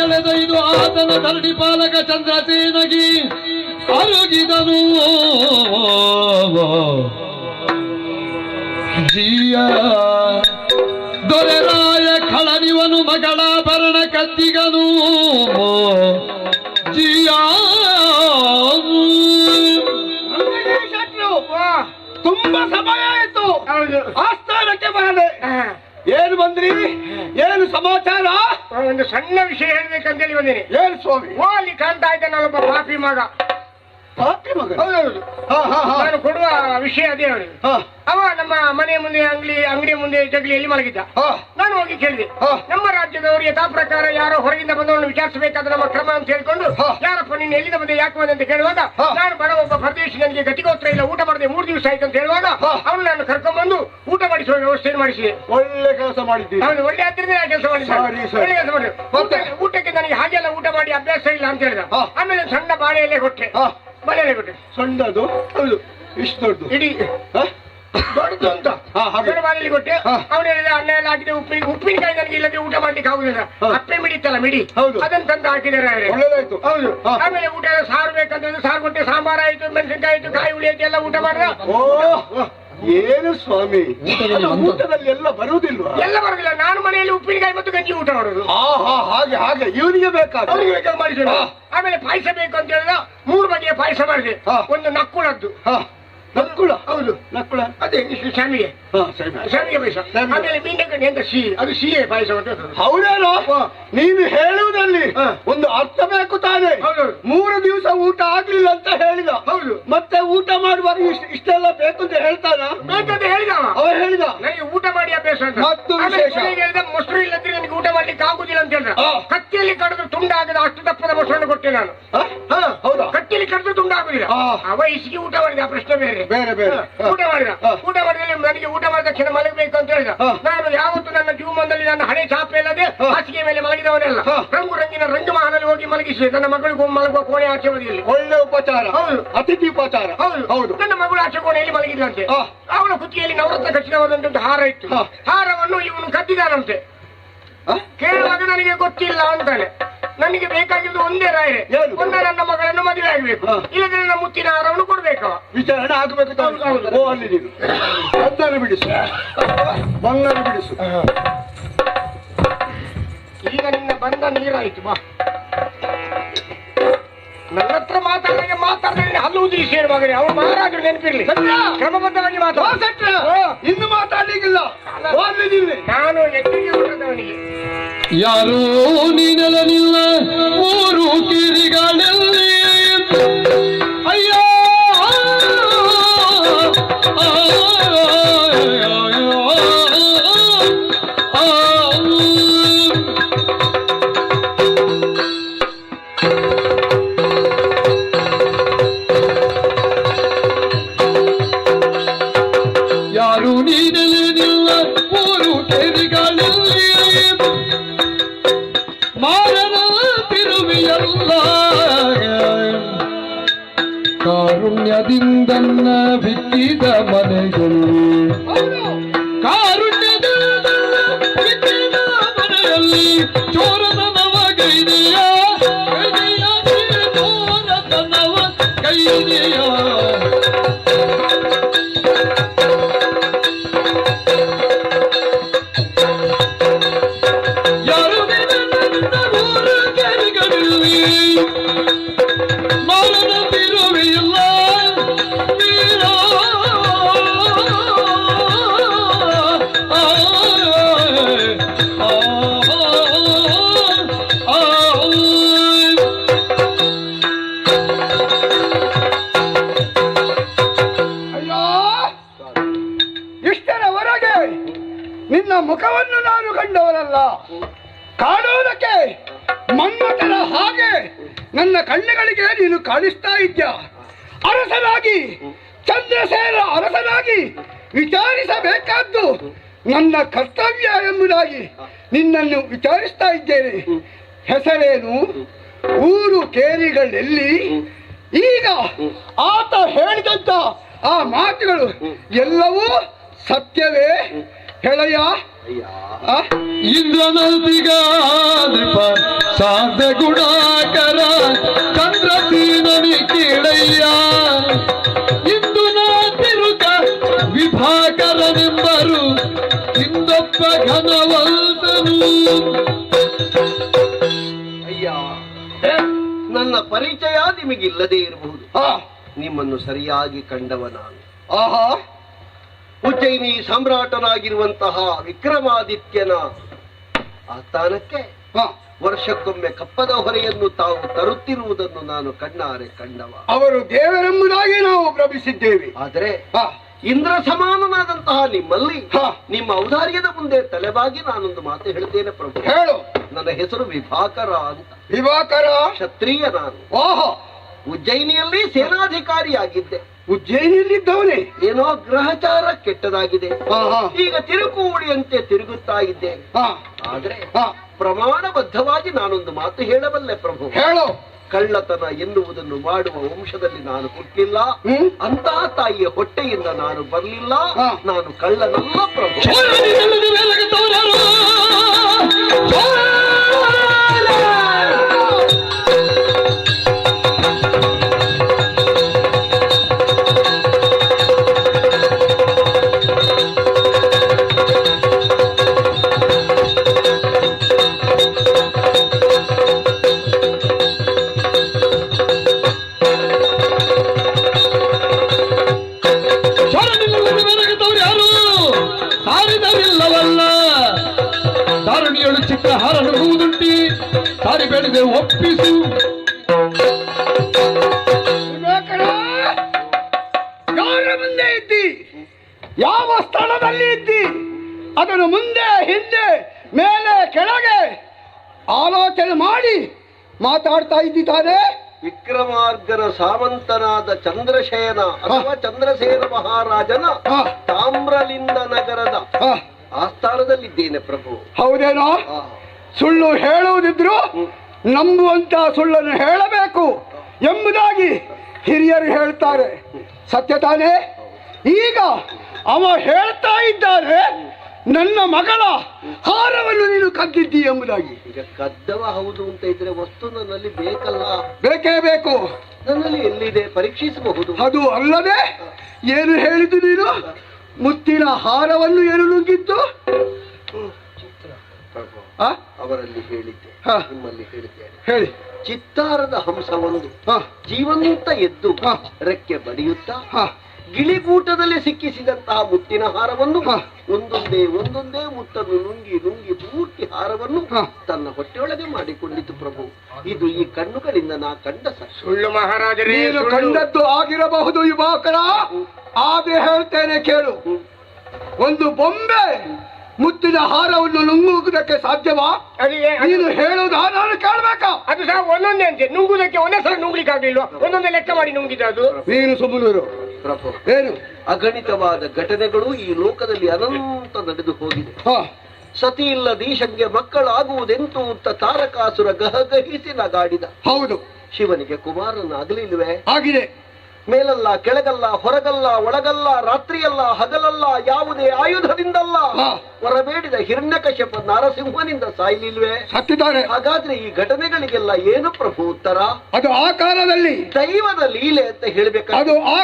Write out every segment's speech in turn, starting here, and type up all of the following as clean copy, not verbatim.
ಎಳೆದೈದು ಆತನ ಧರಣಿ ಪಾಲಕ ಚಂದ್ರಸೇನಗಿ ಅರುಗಿದನು ಜಿಯ ದೊರೆರಾಯ ಖಳನಿವನು ಮಗಳಾಭರಣ ಕದ್ದಿಗನು ಜಿಯ ತುಂಬಾ ಸಮಯ ಆಯ್ತು, ಆಸ್ಥಾನಕ್ಕೆ ಬರದೆ. ಏನು ಬಂದ್ರಿ? ಏನು ಸಮಾಚಾರ? ಒಂದು ಸಣ್ಣ ವಿಷಯ ಹೇಳ್ಬೇಕಂತೇಳಿ ಬಂದಿನಿ. ಏನು ಸ್ವಾಮಿ? ಅಲ್ಲಿ ಕಾಣ್ತಾ ಇದ್ದಾನಲ್ಲೊಬ್ಬ ಪಾಪಿ ಮಗ. ಪಾಪಿ ಮಗ? ಹೌದೌದು. ನಾನು ಕೊಡುವ ವಿಷಯ ಅದೇ ಅವನಿಗೆ. ಅವ ನಮ್ಮ ಮನೆ ಮುಂದೆ ಅಂಗಡಿ ಮುಂದೆ ಜಗಲಿಯಲ್ಲಿ ಮಲಗಿದ್ದ. ನಾನು ಹೋಗಿ ಕೇಳಿದೆ, ನಮ್ಮ ರಾಜ್ಯದವರು ಯಥಾ ಪ್ರಕಾರ ಯಾರೋ ಹೊರಗಿಂದ ಬಂದವರನ್ನು ವಿಚಾರಿಸಬೇಕಾದ ನಮ್ಮ ಕ್ರಮ ಅಂತ ಹೇಳ್ಕೊಂಡು, ಯಾರಪ್ಪ ನೀನು ಎಲ್ಲಿಂದ ಬಂದೆ, ಯಾಕೆ ಬಂದೆ ಅಂತ ಕೇಳುವಾಗ, ನಾನು ಬಡ ಒಬ್ಬ ಪ್ರದೇಶ, ನನಗೆ ಗತಿಗೋತ್ರ ಇಲ್ಲ, ಊಟ ಮಾಡದೆ 3 ದಿವಸ ಆಯ್ತು ಅಂತ ಹೇಳುವಾಗ, ಅವನು ನಾನು ಕರ್ಕೊಂಡ್ಬಂದು ಊಟ ಮಾಡಿಸುವ ವ್ಯವಸ್ಥೆ ಮಾಡಿಸಿದೆ. ಒಳ್ಳೆ ಕೆಲಸ ಮಾಡಿದ್ದೀನಿ. ಹೌದು, ಒಳ್ಳೆ ಹತ್ತಿರದ ಕೆಲಸ ಮಾಡಿದ್ದೆ. ಒಳ್ಳೆ ಕೆಲಸ ಮಾಡಿದೆ. ಊಟಕ್ಕೆ ನನಗೆ ಹಾಗೆಲ್ಲ ಊಟ ಮಾಡಿ ಅಭ್ಯಾಸ ಇಲ್ಲ ಅಂತ ಹೇಳಿದ. ಆಮೇಲೆ ಸಣ್ಣ ಬಾಳೆಯಲ್ಲೇ ಕೊಟ್ಟೆ. ಬಾಳೆಯಲ್ಲೇ ಕೊಟ್ಟೆ. ಸಣ್ಣದು? ಹೌದು. ಇಷ್ಟು ದೊಡ್ಡದು? ಇಡೀ ದೊಡ್ಡದು ಅಂತ ಬಾಳೆಯಲ್ಲಿ ಕೊಟ್ಟೆ. ಅವನು ಹೇಳಿದ, ಅನ್ನ ಎಲ್ಲ ಹಾಕಿದೆ, ಉಪ್ಪಿನಕಾಯಿ ನನಗೆ ಇಲ್ಲದೆ ಊಟ ಮಾಡ್ಲಿಕ್ಕೆ ಆಗುದಿಲ್ಲ, ಅಪ್ಪೆ ಮಿಡಿತಲ್ಲ ಮಿಡಿ, ಅದನ್ನ ತಂದು ಹಾಕಿದ್ದಾರೆ. ಒಳ್ಳೇದಾಯ್ತು. ಹೌದು. ಆಮೇಲೆ ಊಟ ಸಾರು ಬೇಕಂತ ಸಾರು ಕೊಟ್ಟೆ, ಸಾಂಬಾರ್ ಆಯ್ತು, ಮೆಣಸಿನಕಾಯಿ ಆಯ್ತು, ಕಾಯಿ ಹುಳಿ ಆಯ್ತು, ಎಲ್ಲ ಊಟ ಮಾಡಿದ. ಏನು ಸ್ವಾಮಿ, ಊಟದಲ್ಲಿ ಎಲ್ಲ ಬರುವುದಿಲ್ವಾ? ಎಲ್ಲ ಬರುದಿಲ್ಲ. ನಾನು ಮನೆಯಲ್ಲಿ ಉಪ್ಪಿನಕಾಯಿ ಮತ್ತು ಗಂಜಿ ಊಟ ಮಾಡೋದು. ಹಾಗೆ ಹಾಗೆ ಇವನಿಗೆ ಬೇಕಾದ ಮಾಡಿದ್ರು. ಆಮೇಲೆ ಪಾಯಸ ಬೇಕು ಅಂತ ಹೇಳಿದ, 3 ಬಗೆಯ ಪಾಯಸ ಮಾಡಿದೆ. ಒಂದು ನಕ್ಕುಳದ್ದು. ನಕ್ಕುಳ? ಹೌದು, ನಕ್ಕುಳ ಅದೇ ಶಾಮಿಗೆ ಶಾಮಿಗೆ ಪಾಯಸ. ಆಮೇಲೆ ಮೀನಕಣ್ಣಿ ಅಂತ ಸಿಹಿ, ಅದು ಸಿಹಿ ಪಾಯಸ. ಹೌದೇನೋ? ನೀನು ಹೇಳುವುದಲ್ಲಿ ಒಂದು ಅರ್ಥ ಬೇಕು ತಾನೆ. 3 ದಿವಸ ಊಟ ಆಗ್ಲಿಲ್ಲ ಅಂತ ಹೇಳಿದ. ಹೌದು. ಮತ್ತೆ ಊಟ ಮಾಡುವಾಗ ಇಷ್ಟೆಲ್ಲ ಬೇಕು ಅಂತ ಹೇಳ್ತಾನ? ಬೇಕಂತ ಹೇಳಿದ ಅವ. ಹೇಳಿದ ನನಗೆ ಊಟ ಮಾಡಿ ಅಭ್ಯಾಸ ಅಂತ. ಹೇಳಿದ, ಮೊಸರು ಇಲ್ಲದ್ರೆ ನನಗೆ ಊಟ ಮಾಡ್ಲಿಕ್ಕೆ ಆಗುದಿಲ್ಲ ಅಂತ ಹೇಳಿದ. ಕತ್ತಿಯಲ್ಲಿ ಕಡಿದು ತುಂಡಾಗದ ಅಷ್ಟು ದಪ್ಪದ ಮೊಸರನ್ನು ಕೊಟ್ಟೆ ನಾನು. ಹೌದಾ? ಕತ್ತಿಯಲ್ಲಿ ಕಡಿದು ತುಂಡಾಗುದಿಲ್ಲ. ಅವ ಇಸಿಗೆ ಊಟ ಮಾಡಿದ, ಆ ಪ್ರಶ್ನೆ ಬೇರೆ. ಊಟ ಮಾಡಿದ. ಊಟ ಮಾಡಿದಲ್ಲಿ ನನಗೆ ಊಟ ಮಾಡಿದ ತಕ್ಷಣ ಮಲಗಬೇಕು ಅಂತ ಹೇಳಿದ. ನಾನು ಯಾವತ್ತು ನನ್ನ ಜೀವನದಲ್ಲಿ ನನ್ನ ಹಳೆ ಚಾಪೆ ಇಲ್ಲದೆ ಹಾಸಿಗೆ ಮೇಲೆ ಮಲಗಿದವನೆಲ್ಲ. ರಂಗು ರಂಗಿನ ರಂಗಮಹಲಲ್ಲಿ ಹೋಗಿ ಮಲಗಿಸಿ ನನ್ನ ಮಗಳಿಗೂ ಮಲಗುವ ಕೋಣೆ ಆಚೆ ಬದಿಯಲ್ಲಿ. ಒಳ್ಳೆ ಉಪಚಾರ. ಹೌದು, ಅತಿಥಿ ಉಪಚಾರ. ಹೌದು ಹೌದು. ನನ್ನ ಮಗಳು ಆಚೆ ಕೋಣೆಯಲ್ಲಿ ಮಲಗಿದ್ದಂತೆ. ಅವಳ ಕುತ್ತಿಗೆಯಲ್ಲಿ ನವರತ್ನ ಖಚಿತವಾದಂತಹ ಹಾರ ಇತ್ತು. ಹಾರವನ್ನು ಇವನು ಕದ್ದಿದ್ದಾನಂತೆ. ಕೇಳುವಾಗ ನನಗೆ ಗೊತ್ತಿಲ್ಲ ಅಂತಾನೆ. ನನಗೆ ಬೇಕಾಗಿದ್ದು ಒಂದೇ ರಾಯರೇ, ಒಂದ ನನ್ನ ಮಗಳನ್ನು ಮದುವೆ ಆಗಬೇಕು, ಇಲ್ಲದ್ರೆ ನನ್ನ ಮುತ್ತಿನ ಹಾರವನ್ನು ಕೊಡ್ಬೇಕು. ವಿಚಾರಣೆ ಆಗಬೇಕು. ಅಲ್ಲಿ ನೀನು ಬಂಗಾರ ಬಿಡಿಸು, ಬಂಗಾರ ಬಿಡಿಸು. ಈಗ ನಿನ್ನ ಬಂದ ನೀರಾಯ್ತು. ಬಾ, ನನ್ನ ಹತ್ರ ಮಾತಾಡಿದ್ರೆ ಹಲ್ಲು ಉದ್ರಿ ಸೇರು ಮಗನೇ. ಅವನು ಮಹಾರಾಜರು ನೆನಪಿರ್ಲಿ, ಕ್ರಮಬದ್ಧವಾಗಿ ಮಾತಾಡ. ಇನ್ನು ಮಾತಾಡ್ಲಿಕ್ಕಿಲ್ಲ. ನಾನು ಎಟ್ಟಿಗೆ ಹೊರದವನಿಗೆ ಯಾರೋ ನೀನೆಲನಿಲ್ಲ 3 ಕಿರಿಗಳಲ್ಲಿ. ಅಯ್ಯೋ ಯಾರು ನೀನೆಲನಿಲ್ಲ 3 ಕಿರಿಗಳಲ್ಲಿ. ಮಾರನ ತಿರುವಿಯಲ್ಲ ಕಾರುಣ್ಯದಿಂದನ್ನ ಬಿತ್ತಿದ ಮನೆಗಳು. ಕಾರುಣ್ಯದಿಂದ ಬಿತ್ತಿದ ಮನೆಯಲ್ಲಿ ಚೋರನ ನವಗೈದೆಯ ಚೋರದ ನವ ಗೈದೆಯ. ಮಾರನ ತಿರುವಿಲ್ಲ ಇಷ್ಟರವರೆಗೆ ನಿನ್ನ ಮುಖವನ್ನು ನಾನು ಕಂಡವರಲ್ಲ. ಕಾಣುವುದಕ್ಕೆ ಮನ್ಮಥನ ಹಾಗೆ ನನ್ನ ಕಣ್ಣುಗಳಿಗೆ ನೀನು ಕಾಣಿಸ್ತಾ ಇದ್ದ. ಅರಸನಾಗಿ, ಚಂದ್ರಸೇನ ಅರಸನಾಗಿ ವಿಚಾರಿಸಬೇಕಾದ್ದು ನನ್ನ ಕರ್ತವ್ಯ ಎಂಬುದಾಗಿ ನಿನ್ನನ್ನು ವಿಚಾರಿಸ್ತಾ ಇದ್ದೇನೆ. ಹೆಸರೇನು, ಊರು ಕೇರಿಗಳೆಲ್ಲಿ? ಈಗ ಆತ ಹೇಳಿದಂತ ಆ ಮಾತುಗಳು ಎಲ್ಲವೂ ಸತ್ಯವೇ ಹೇಳಯ್ಯ. ಇಂದ್ರನಲ್ಪಿಗ ನೃಪ ಸಾಧ ಗುಣಾಕರ ಚಂದ್ರಸೀನನಿ ಕೀಳಯ್ಯ ಇಂದು ನಾ ತಿರುಗ ವಿಭಾಕರನೆಂಬರು ಇಂದೊಬ್ಬ ಘನವಂತನು. ಅಯ್ಯ, ನನ್ನ ಪರಿಚಯ ನಿಮಗಿಲ್ಲದೆ ಇರಬಹುದು. ನಿಮ್ಮನ್ನು ಸರಿಯಾಗಿ ಕಂಡವ ನಾನು. ಆಹಾ, ಉಜ್ಜಯಿನಿ ಸಾಮ್ರಾಟನಾಗಿರುವಂತಹ ವಿಕ್ರಮಾದಿತ್ಯನ ಆಸ್ಥಾನಕ್ಕೆ ವರ್ಷಕ್ಕೊಮ್ಮೆ ಕಪ್ಪದ ಹೊರೆಯನ್ನು ತಾವು ತರುತ್ತಿರುವುದನ್ನು ನಾನು ಕಣ್ಣಾರೆ ಕಂಡವ. ಅವರು ದೇವರೆಂಬುದಾಗಿ ನಾವು ಭ್ರಮಿಸಿದ್ದೇವೆ. ಆದರೆ ಇಂದ್ರ ಸಮಾನನಾದಂತಹ ನಿಮ್ಮಲ್ಲಿ ನಿಮ್ಮ ಔದಾರ್ಯದ ಮುಂದೆ ತಲೆಬಾಗಿ ನಾನೊಂದು ಮಾತು ಹೇಳ್ತೇನೆ ಪ್ರಭು. ಹೇಳು. ನನ್ನ ಹೆಸರು ವಿಭಾಕರ ಅಂತ. ವಿಭಾಕರ ಕ್ಷತ್ರಿಯ ನಾನು. ಓಹೋ, ಉಜ್ಜಯಿನಿಯಲ್ಲಿ ಸೇನಾಧಿಕಾರಿಯಾಗಿದ್ದೆ. ಉಜ್ಜಯಿನಿಯಲ್ಲಿದ್ದವನೇ. ಏನೋ ಗ್ರಹಚಾರ ಕೆಟ್ಟದಾಗಿದೆ. ಈಗ ತಿರುಕುವಳಿಯಂತೆ ತಿರುಗುತ್ತಾ ಇದ್ದೆ. ಆದ್ರೆ ಪ್ರಮಾಣಬದ್ಧವಾಗಿ ನಾನೊಂದು ಮಾತು ಹೇಳಬಲ್ಲೆ ಪ್ರಭು. ಹೇಳು. ಕಳ್ಳತನ ಎನ್ನುವುದನ್ನು ಮಾಡುವ ವಂಶದಲ್ಲಿ ನಾನು ಹುಟ್ಟಿಲ್ಲ. ಅಂತಹ ತಾಯಿಯ ಹೊಟ್ಟೆಯಿಂದ ನಾನು ಬರಲಿಲ್ಲ. ನಾನು ಕಳ್ಳನಲ್ಲ ಪ್ರಭು. ದಾರುಣಿಯಳು ಚಿತ್ರಹಾರ ನುಗ್ಗುವುದುಂಟಿ ಸಾರಿ ಬೇಡಿದೆ ಒಪ್ಪಿಸು. ಯಾರ ಮುಂದೆ ಇದ್ದಿ, ಯಾವ ಸ್ಥಳದಲ್ಲಿ ಇದ್ದಿ, ಅದನ್ನು ಮುಂದೆ ಹಿಂದೆ ಮೇಲೆ ಕೆಳಗೆ ಆಲೋಚನೆ ಮಾಡಿ ಮಾತಾಡ್ತಾ ಇದ್ದಿದ್ದಾನೆ. ವಿಕ್ರಮಾರ್ಗನ ಸಾಮಂತನಾದ ಚಂದ್ರಶೇನ ಅಥವಾ ಚಂದ್ರಸೇನ ಮಹಾರಾಜನ ತಾಮ್ರಲಿಂದ ನಗರದ ಆಸ್ಥಾನದಲ್ಲಿದ್ದೇನೆ ಪ್ರಭು. ಹೌದೇನೋ? ಸುಳ್ಳು ಹೇಳುವುದಿದ್ರು ನಂಬುವಂತ ಸುಳ್ಳನ್ನು ಹೇಳಬೇಕು ಎಂಬುದಾಗಿ ಹಿರಿಯರು ಹೇಳ್ತಾರೆ. ಸತ್ಯ ತಾನೇ? ಈಗ ಅವ ಹೇಳ್ತಾ ಇದ್ದಾರೆ ನನ್ನ ಮಗಳ ಹಾರವನ್ನು ನೀನು ಕದ್ದಿದ್ದಿ ಎಂಬುದಾಗಿ. ಈಗ ಕದ್ದವ ಹೌದು ಅಂತ ಇದ್ರೆ ವಸ್ತು ನನ್ನಲ್ಲಿ ಬೇಕಲ್ಲ? ಬೇಕೇ ಬೇಕು. ನನ್ನಲ್ಲಿ ಎಲ್ಲಿದೆ ಪರೀಕ್ಷಿಸಬಹುದು. ಅದು ಅಲ್ಲದೆ ಏನು ಹೇಳಿದ್ದು ನೀನು? ಮುತ್ತಿನ ಹಾರವನ್ನು ಏನು ನುಗ್ಗಿತ್ತು? ಅವರಲ್ಲಿ ಹೇಳಿದ್ದೆ, ನಿಮ್ಮಲ್ಲಿ ಹೇಳಿದ್ದೇನೆ. ಹೇಳಿ. ಚಿತ್ತಾರದ ಹಂಸವೊಂದು ಜೀವಂತ ಎದ್ದು ರೆಕ್ಕೆ ಬಡಿಯುತ್ತಾ ಗಿಳಿಗೂಟದಲ್ಲಿ ಸಿಕ್ಕಿಸಿದಂತಹ ಮುತ್ತಿನ ಹಾರವನ್ನು ಒಂದೊಂದೇ ಒಂದೊಂದೇ ಮುತ್ತನ್ನು ನುಂಗಿ ನುಂಗಿ ಪೂರ್ತಿ ಹಾರವನ್ನು ತನ್ನ ಹೊಟ್ಟೆಯೊಳಗೆ ಮಾಡಿಕೊಂಡಿತು ಪ್ರಭು. ಇದು ಈ ಕಣ್ಣುಗಳಿಂದ ನಾ ಕಂಡ ಸುಳ್ಳು ಮಹಾರಾಜರೇ. ನೀನು ಕಂಡದ್ದು ಆಗಿರಬಹುದು ಯುವಕರ. ಆದ್ರೆ ಹೇಳ್ತೇನೆ ಕೇಳು. ಒಂದು ಬೊಂಬೆ ಮುತ್ತಿನ ಹಾರವನ್ನು ನುಂಗುವುದಕ್ಕೆ ಸಾಧ್ಯವಾ? ನೀನು ಹೇಳುವುದಾ ನಾನು ಕೇಳ್ಬೇಕಾ? ಅದು ಸಹ ಒಂದೊಂದೇ ಅಂತೆ ನುಂಗುವುದಕ್ಕೆ ಒಂದೇ ಸಲ ನುಂಗ್ಲಿಕ್ಕೆ ಆಗ್ಲಿಲ್ವಾ? ಒಂದೊಂದೇ ಲೆಕ್ಕ ಮಾಡಿ ನುಂಗಿದ ಅದು. ನೀನು ಸುಮ್ಮನೂರು ಪ್ರಭು. ಏನು ಅಗಣಿತವಾದ ಘಟನೆಗಳು ಈ ಲೋಕದಲ್ಲಿ ಅನಂತ ನಡೆದು ಹೋಗಿದೆ. ಸತಿ ಇಲ್ಲ ದೀಶಂಗೆ ಮಕ್ಕಳಾಗುವುದೆಂತೂ ಅಂತ ತಾರಕಾಸುರ ಗಹಗಹಿಸಿ ನಗಾಡಿದ. ಹೌದು. ಶಿವನಿಗೆ ಕುಮಾರನಾಗಲಿಲ್ವೇ? ಆಗಿದೆ. ಮೇಲಲ್ಲ ಕೆಳಗಲ್ಲ ಹೊರಗಲ್ಲ ಒಳಗಲ್ಲ ರಾತ್ರಿಯಲ್ಲ ಹಗಲಲ್ಲ ಯಾವುದೇ ಆಯುಧದಿಂದಲ್ಲ ಹೊರಬೇಡಿದ ಹಿರಣ್ಯಕಶ್ಯಪ ನರಸಿಂಹನಿಂದ ಸಾಯಲಿಲ್ವೇ? ಸತ್ತಿದ್ದಾರೆ. ಹಾಗಾದ್ರೆ ಈ ಘಟನೆಗಳಿಗೆಲ್ಲ ಏನು ಪ್ರಭು ಉತ್ತರ? ಅದು ಆ ಕಾಲದಲ್ಲಿ ದೈವದ ಲೀಲೆ ಅಂತ ಹೇಳ್ಬೇಕು. ಅದು ಆ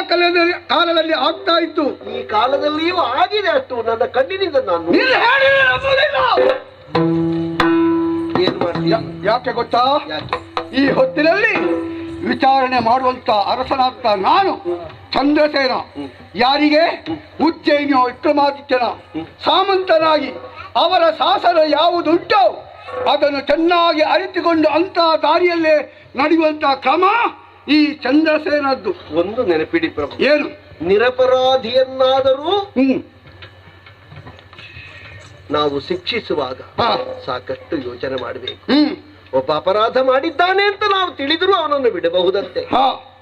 ಕಾಲದಲ್ಲಿ ಆಗ್ತಾ ಇತ್ತು. ಈ ಕಾಲದಲ್ಲಿಯೂ ಆಗಿದೆ. ಅಷ್ಟು ನನ್ನ ಕಣ್ಣಿನಿಂದ ನಾನು ಏನ್ ಮಾಡ್ತೀಯ? ಯಾಕೆ ಗೊತ್ತಾ? ಯಾಕೆ? ಈ ಹೊತ್ತಿನಲ್ಲಿ ವಿಚಾರಣೆ ಮಾಡುವಂತ ಅರಸನಾಗ್ತ ನಾನು ಚಂದ್ರಸೇನ ಯಾರಿಗೆ ಉಜ್ಜಯಿನಿಯ ವಿಕ್ರಮಾದಿತ್ಯನ ಸಾಮಂತನಾಗಿ ಅವರ ಶಾಸನ ಯಾವುದುಂಟೋ ಅದನ್ನು ಚೆನ್ನಾಗಿ ಅರಿತುಕೊಂಡು ಅಂತ ದಾರಿಯಲ್ಲೇ ನಡೆಯುವಂತ ಕ್ರಮ ಈ ಚಂದ್ರಸೇನದ್ದು. ಒಂದು ನೆನಪಿಡಿ ಪ್ರಭು. ಏನು? ನಿರಪರಾಧಿಯನ್ನಾದರೂ ನಾವು ಶಿಕ್ಷಿಸುವಾಗ ಸಾಕಷ್ಟು ಯೋಚನೆ ಮಾಡಬೇಕು. ಒಬ್ಬ ಅಪರಾಧ ಮಾಡಿದ್ದಾನೆ ಅಂತ ನಾವು ತಿಳಿದರೂ ಅವನನ್ನು ಬಿಡಬಹುದಂತೆ.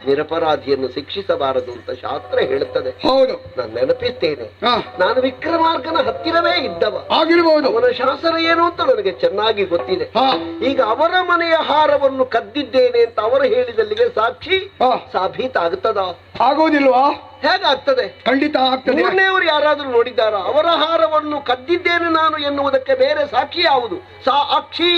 ನಿರಪರಾಧಿಯನ್ನು ಶಿಕ್ಷಿಸಬಾರದು ಅಂತ ಶಾಸ್ತ್ರ ಹೇಳುತ್ತದೆ. ಹೌದು, ನಾನು ನೆನಪಿಸ್ತೇನೆ. ಹಾ, ನಾನು ವಿಕ್ರಮಾರ್ಕನ ಹತ್ತಿರವೇ ಇದ್ದವ. ಆಗಿರ್ಬೋದು. ಅವನ ಶಾಸನ ಏನು ಅಂತ ನನಗೆ ಚೆನ್ನಾಗಿ ಗೊತ್ತಿದೆ. ಹಾ, ಈಗ ಅವರ ಮನೆಯ ಆಹಾರವನ್ನು ಕದ್ದಿದ್ದೇನೆ ಅಂತ ಅವರು ಹೇಳಿದಲ್ಲಿಗೆ ಸಾಕ್ಷಿ ಹಾ, ಸಾಬೀತಾಗುತ್ತದ? ಆಗೋದಿಲ್ವಾ? ಹೇಗಾಗ್ತದೆ? ಖಂಡಿತ ಆಗ್ತದೆ. ಮೂರನೇವರು ಯಾರಾದ್ರೂ ನೋಡಿದ್ದಾರ? ಅವರ ಆಹಾರವನ್ನು ಕದ್ದಿದ್ದೇನೆ ನಾನು ಎನ್ನುವುದಕ್ಕೆ ಬೇರೆ ಸಾಕ್ಷಿ ಯಾವುದು? ಸಾಕ್ಷಿ,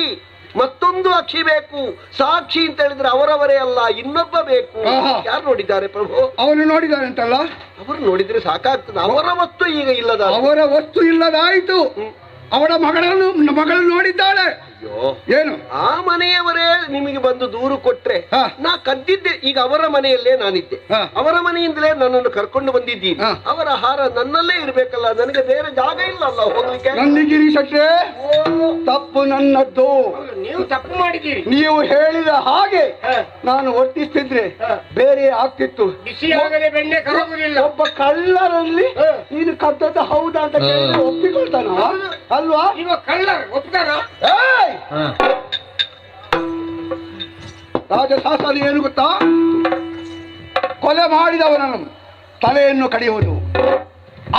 ಮತ್ತೊಂದು ಅಕ್ಷಿ ಬೇಕು. ಸಾಕ್ಷಿ ಅಂತ ಹೇಳಿದ್ರೆ ಅವರವರೇ ಅಲ್ಲ, ಇನ್ನೊಬ್ಬ ಬೇಕು. ಆಹಾ. ಯಾರು ನೋಡಿದ್ದಾರೆ ಪ್ರಭು? ಅವನು ನೋಡಿದ್ದಾರೆ ಅಂತಲ್ಲ? ಅವರು ನೋಡಿದ್ರೆ ಸಾಕಾಗ್ತದೆ. ಅವರ ವಸ್ತು ಈಗ ಇಲ್ಲದ. ಅವರ ವಸ್ತು ಇಲ್ಲದಾಯಿತು. ಅವಳ ಮಗಳು ನೋಡಿದ್ದಾಳೆ. ಅಯ್ಯೋ, ಏನು? ಆ ಮನೆಯವರೇ ನಿಮಗೆ ಬಂದು ದೂರು ಕೊಟ್ರೆ ಹಾ. ನಾ ಕದ್ದಿದ್ದೆ. ಈಗ ಅವರ ಮನೆಯಲ್ಲೇ ನಾನಿದ್ದೆ, ಹಾ. ಅವರ ಮನೆಯಿಂದಲೇ ನನ್ನನ್ನು ಕರ್ಕೊಂಡು ಬಂದಿದ್ದೀನಿ. ಹಾ. ಅವರ ಆಹಾರ ನನ್ನಲ್ಲೇ ಇರ್ಬೇಕಲ್ಲ, ನನಗೆ ಬೇರೆ ಜಾಗ ಇಲ್ಲ ಅಲ್ಲ ಹೋಗ್ಲಿಕ್ಕೆ. ನಂದಿಗಿರಿ ಶೆಟ್ರೆ, ತಪ್ಪು ನನ್ನದ್ದು. ನೀವು ತಪ್ಪು ಮಾಡಿದ್ದೀರಿ. ನೀವು ಹೇಳಿದ ಹಾಗೆ ನಾನು ವರ್ತಿಸ್ತಿದ್ರೆ ಬೇರೆ ಆಗ್ತಿತ್ತು. ಬಿಸಿ ಆಗದೆ ಬೆಣ್ಣೆ ಕರಗುವುದಿಲ್ಲ. ಒಬ್ಬ ಕಳ್ಳರಲ್ಲಿ ನೀನು ಕದ್ದದ್ದು ಹೌದಾ ಅಂತ ಕೇಳಿದ್ರೆ ಒಪ್ಪಿಕೊಳ್ತಾನ ಅಲ್ವಾ? ಇವ ಕಳ್ಳರ್ ಒಪ್ತಾರ? ಏಯ್! ರಾಜಶಾಸನ ಏನು ಗೊತ್ತಾ? ಕೊಲೆ ಮಾಡಿದವನನ್ನು ತಲೆಯನ್ನು ಕಡಿಯುವುದು,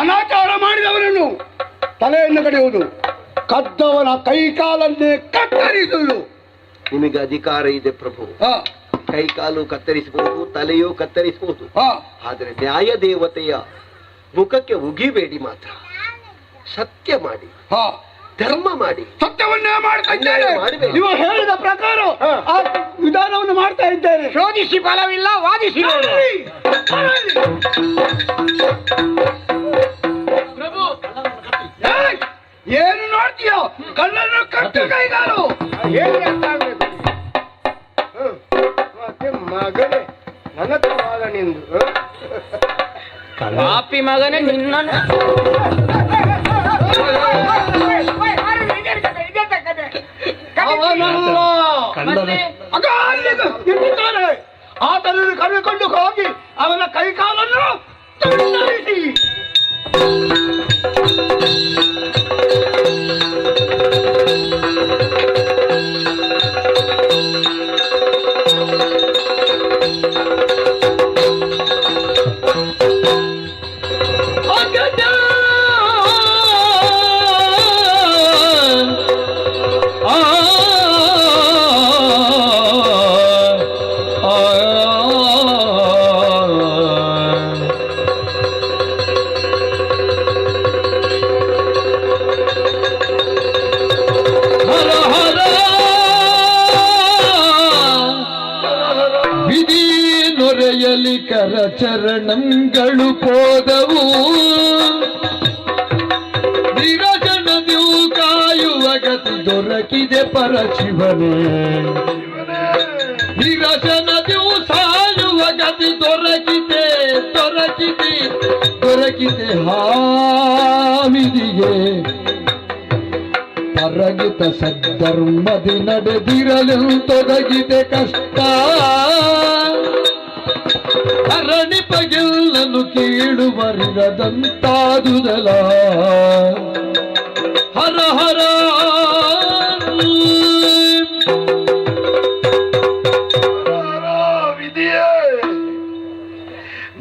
ಅನಾಚಾರ ಮಾಡಿದವನನ್ನು ತಲೆಯನ್ನು ಕಡಿಯುವುದು, ಕದ್ದವನ ಕೈಕಾಲನ್ನೇ ಕತ್ತರಿಸುವುದು. ನಿಮಗೆ ಅಧಿಕಾರ ಇದೆ ಪ್ರಭು. ಹಾ, ಕೈಕಾಲು ಕತ್ತರಿಸಬಹುದು, ತಲೆಯೂ ಕತ್ತರಿಸಬಹುದು. ಹಾ, ಆದರೆ ನ್ಯಾಯ ದೇವತೆಯ ಮುಖಕ್ಕೆ ಉಗಿಬೇಡಿ ಮಾತ್ರ. ಸತ್ಯ ಮಾಡಿ, ಹಾ, ಧರ್ಮ ಮಾಡಿ, ಸತ್ಯವನ್ನೇ ಮಾಡ್ತಾ ಇದ್ದೇನೆ. ಅನ್ಯಾಯ ಮಾಡಬೇಡಿ. ನೀವು ಹೇಳಿದ ಪ್ರಕಾರ ಆ ವಿಧಾನವನ್ನು ಮಾಡ್ತಾ ಇದ್ದೇನೆ. ಶೋಧಿಸಿ ಫಲವಿಲ್ಲ, ವಾದಿಸಿ ನೋಡು. ಏಯ್! ಏನು ನೋಡ್ತೀಯೋ? ಕಳ್ಳನ್ನು ಕಟ್ಟು ಕೈಗಾಲು. ಹೇಳಿ ಅರ್ಥ ಆಗ್ಬೇಕು. ಮತ್ತೆ ಮಗನೇ ನನ್ನ ವಾದ ನಿಂದು. ಕಾಪಿ ಮಗನೇ ನಿನ್ನ ಅವನಲ್ಲ. ಆಗ ಅಲ್ಲಿ ನಿಂತಿದ್ದಾನೆ. ಆತನನ್ನು ಕರೆದುಕೊಂಡು ಹೋಗಿ ಅವನ ಕೈಕಾಲನ್ನು ತುಂಡರಿಸಿ. ಕರಚರಣಂಗಳು ಪೋದವು, ನಿರಜನದಿಯು ಕಾಯುವ ಗತಿ ದೊರಕಿದೆ ಪರಶಿವನೇ. ನಿರಜನದಿಯು ಸಾಯುವ ಗತಿ ದೊರಕಿದೆ ಹಾವಿದಿಗೆ. ಪರಗಿತ ಸದ್ಧರ್ಮದಿ ನಡೆದಿರಲೆಂತೊದಗಿದೆ ಕಷ್ಟ. ಹರಣಿಪಗೆಲ್ಲನು ಕೀಳುವರಿರದಂತಾದುದಲ. ಹರ ಹರ ವಿಧಿಯೇ,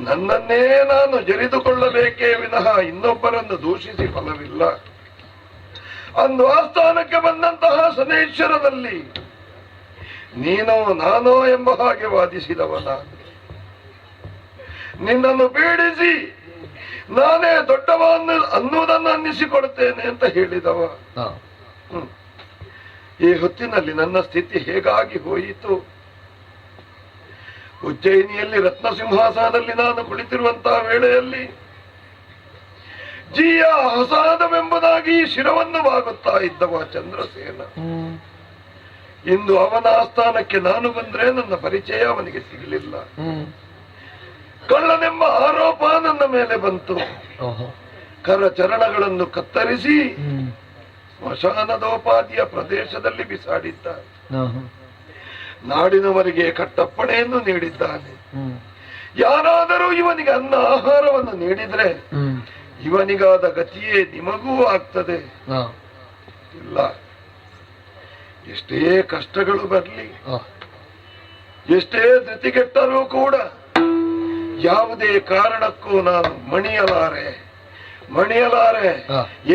ನನ್ನನ್ನೇ ನಾನು ಜರಿದುಕೊಳ್ಳಬೇಕೇ ವಿನಃ ಇನ್ನೊಬ್ಬರನ್ನು ದೂಷಿಸಿ ಫಲವಿಲ್ಲ. ಅಂದು ಆಸ್ಥಾನಕ್ಕೆ ಬಂದಂತಹ ಶನೇಶ್ವರದಲ್ಲಿ ನೀನೋ ನಾನೋ ಎಂಬ ಹಾಗೆ ವಾದಿಸಿದವನ, ನಿನ್ನನ್ನು ಪೀಡಿಸಿ ನಾನೇ ದೊಡ್ಡವ ಅನ್ನುವುದನ್ನು ಅನ್ನಿಸಿಕೊಡುತ್ತೇನೆ ಅಂತ ಹೇಳಿದವ. ಈ ಹೊತ್ತಿನಲ್ಲಿ ನನ್ನ ಸ್ಥಿತಿ ಹೇಗಾಗಿ ಹೋಯಿತು? ಉಜ್ಜಯಿನಿಯಲ್ಲಿ ರತ್ನ ಸಿಂಹಾಸನದಲ್ಲಿ ನಾನು ಕುಳಿತಿರುವಂತಹ ವೇಳೆಯಲ್ಲಿ ಜಿಯ ಹಸಾದವೆಂಬುದಾಗಿ ಶಿರವನ್ನು ಬಾಗುತ್ತಾ ಇದ್ದವ ಚಂದ್ರಸೇನ. ಇಂದು ಅವನ ಆಸ್ಥಾನಕ್ಕೆ ನಾನು ಬಂದ್ರೆ ನನ್ನ ಪರಿಚಯ ಅವನಿಗೆ ಸಿಗಲಿಲ್ಲ. ಕಳ್ಳನೆಂಬ ಆರೋಪ ನನ್ನ ಮೇಲೆ ಬಂತು. ಕರಚರಣಗಳನ್ನು ಕತ್ತರಿಸಿ ಸ್ಮಶಾನದೋಪಾದಿಯ ಪ್ರದೇಶದಲ್ಲಿ ಬಿಸಾಡಿದ್ದ. ನಾಡಿನವರಿಗೆ ಕಟ್ಟಪ್ಪಣೆಯನ್ನು ನೀಡಿದ್ದಾನೆ. ಯಾರಾದರೂ ಇವನಿಗೆ ಅನ್ನ ಆಹಾರವನ್ನು ನೀಡಿದ್ರೆ ಇವನಿಗಾದ ಗತಿಯೇ ನಿಮಗೂ ಆಗ್ತದೆ. ಇಲ್ಲ, ಎಷ್ಟೇ ಕಷ್ಟಗಳು ಬರಲಿ ಎಷ್ಟೇ ಧೃತಿಗೆಟ್ಟರೂ ಕೂಡ ಯಾವುದೇ ಕಾರಣಕ್ಕೂ ನಾನು ಮಣಿಯಲಾರೆ.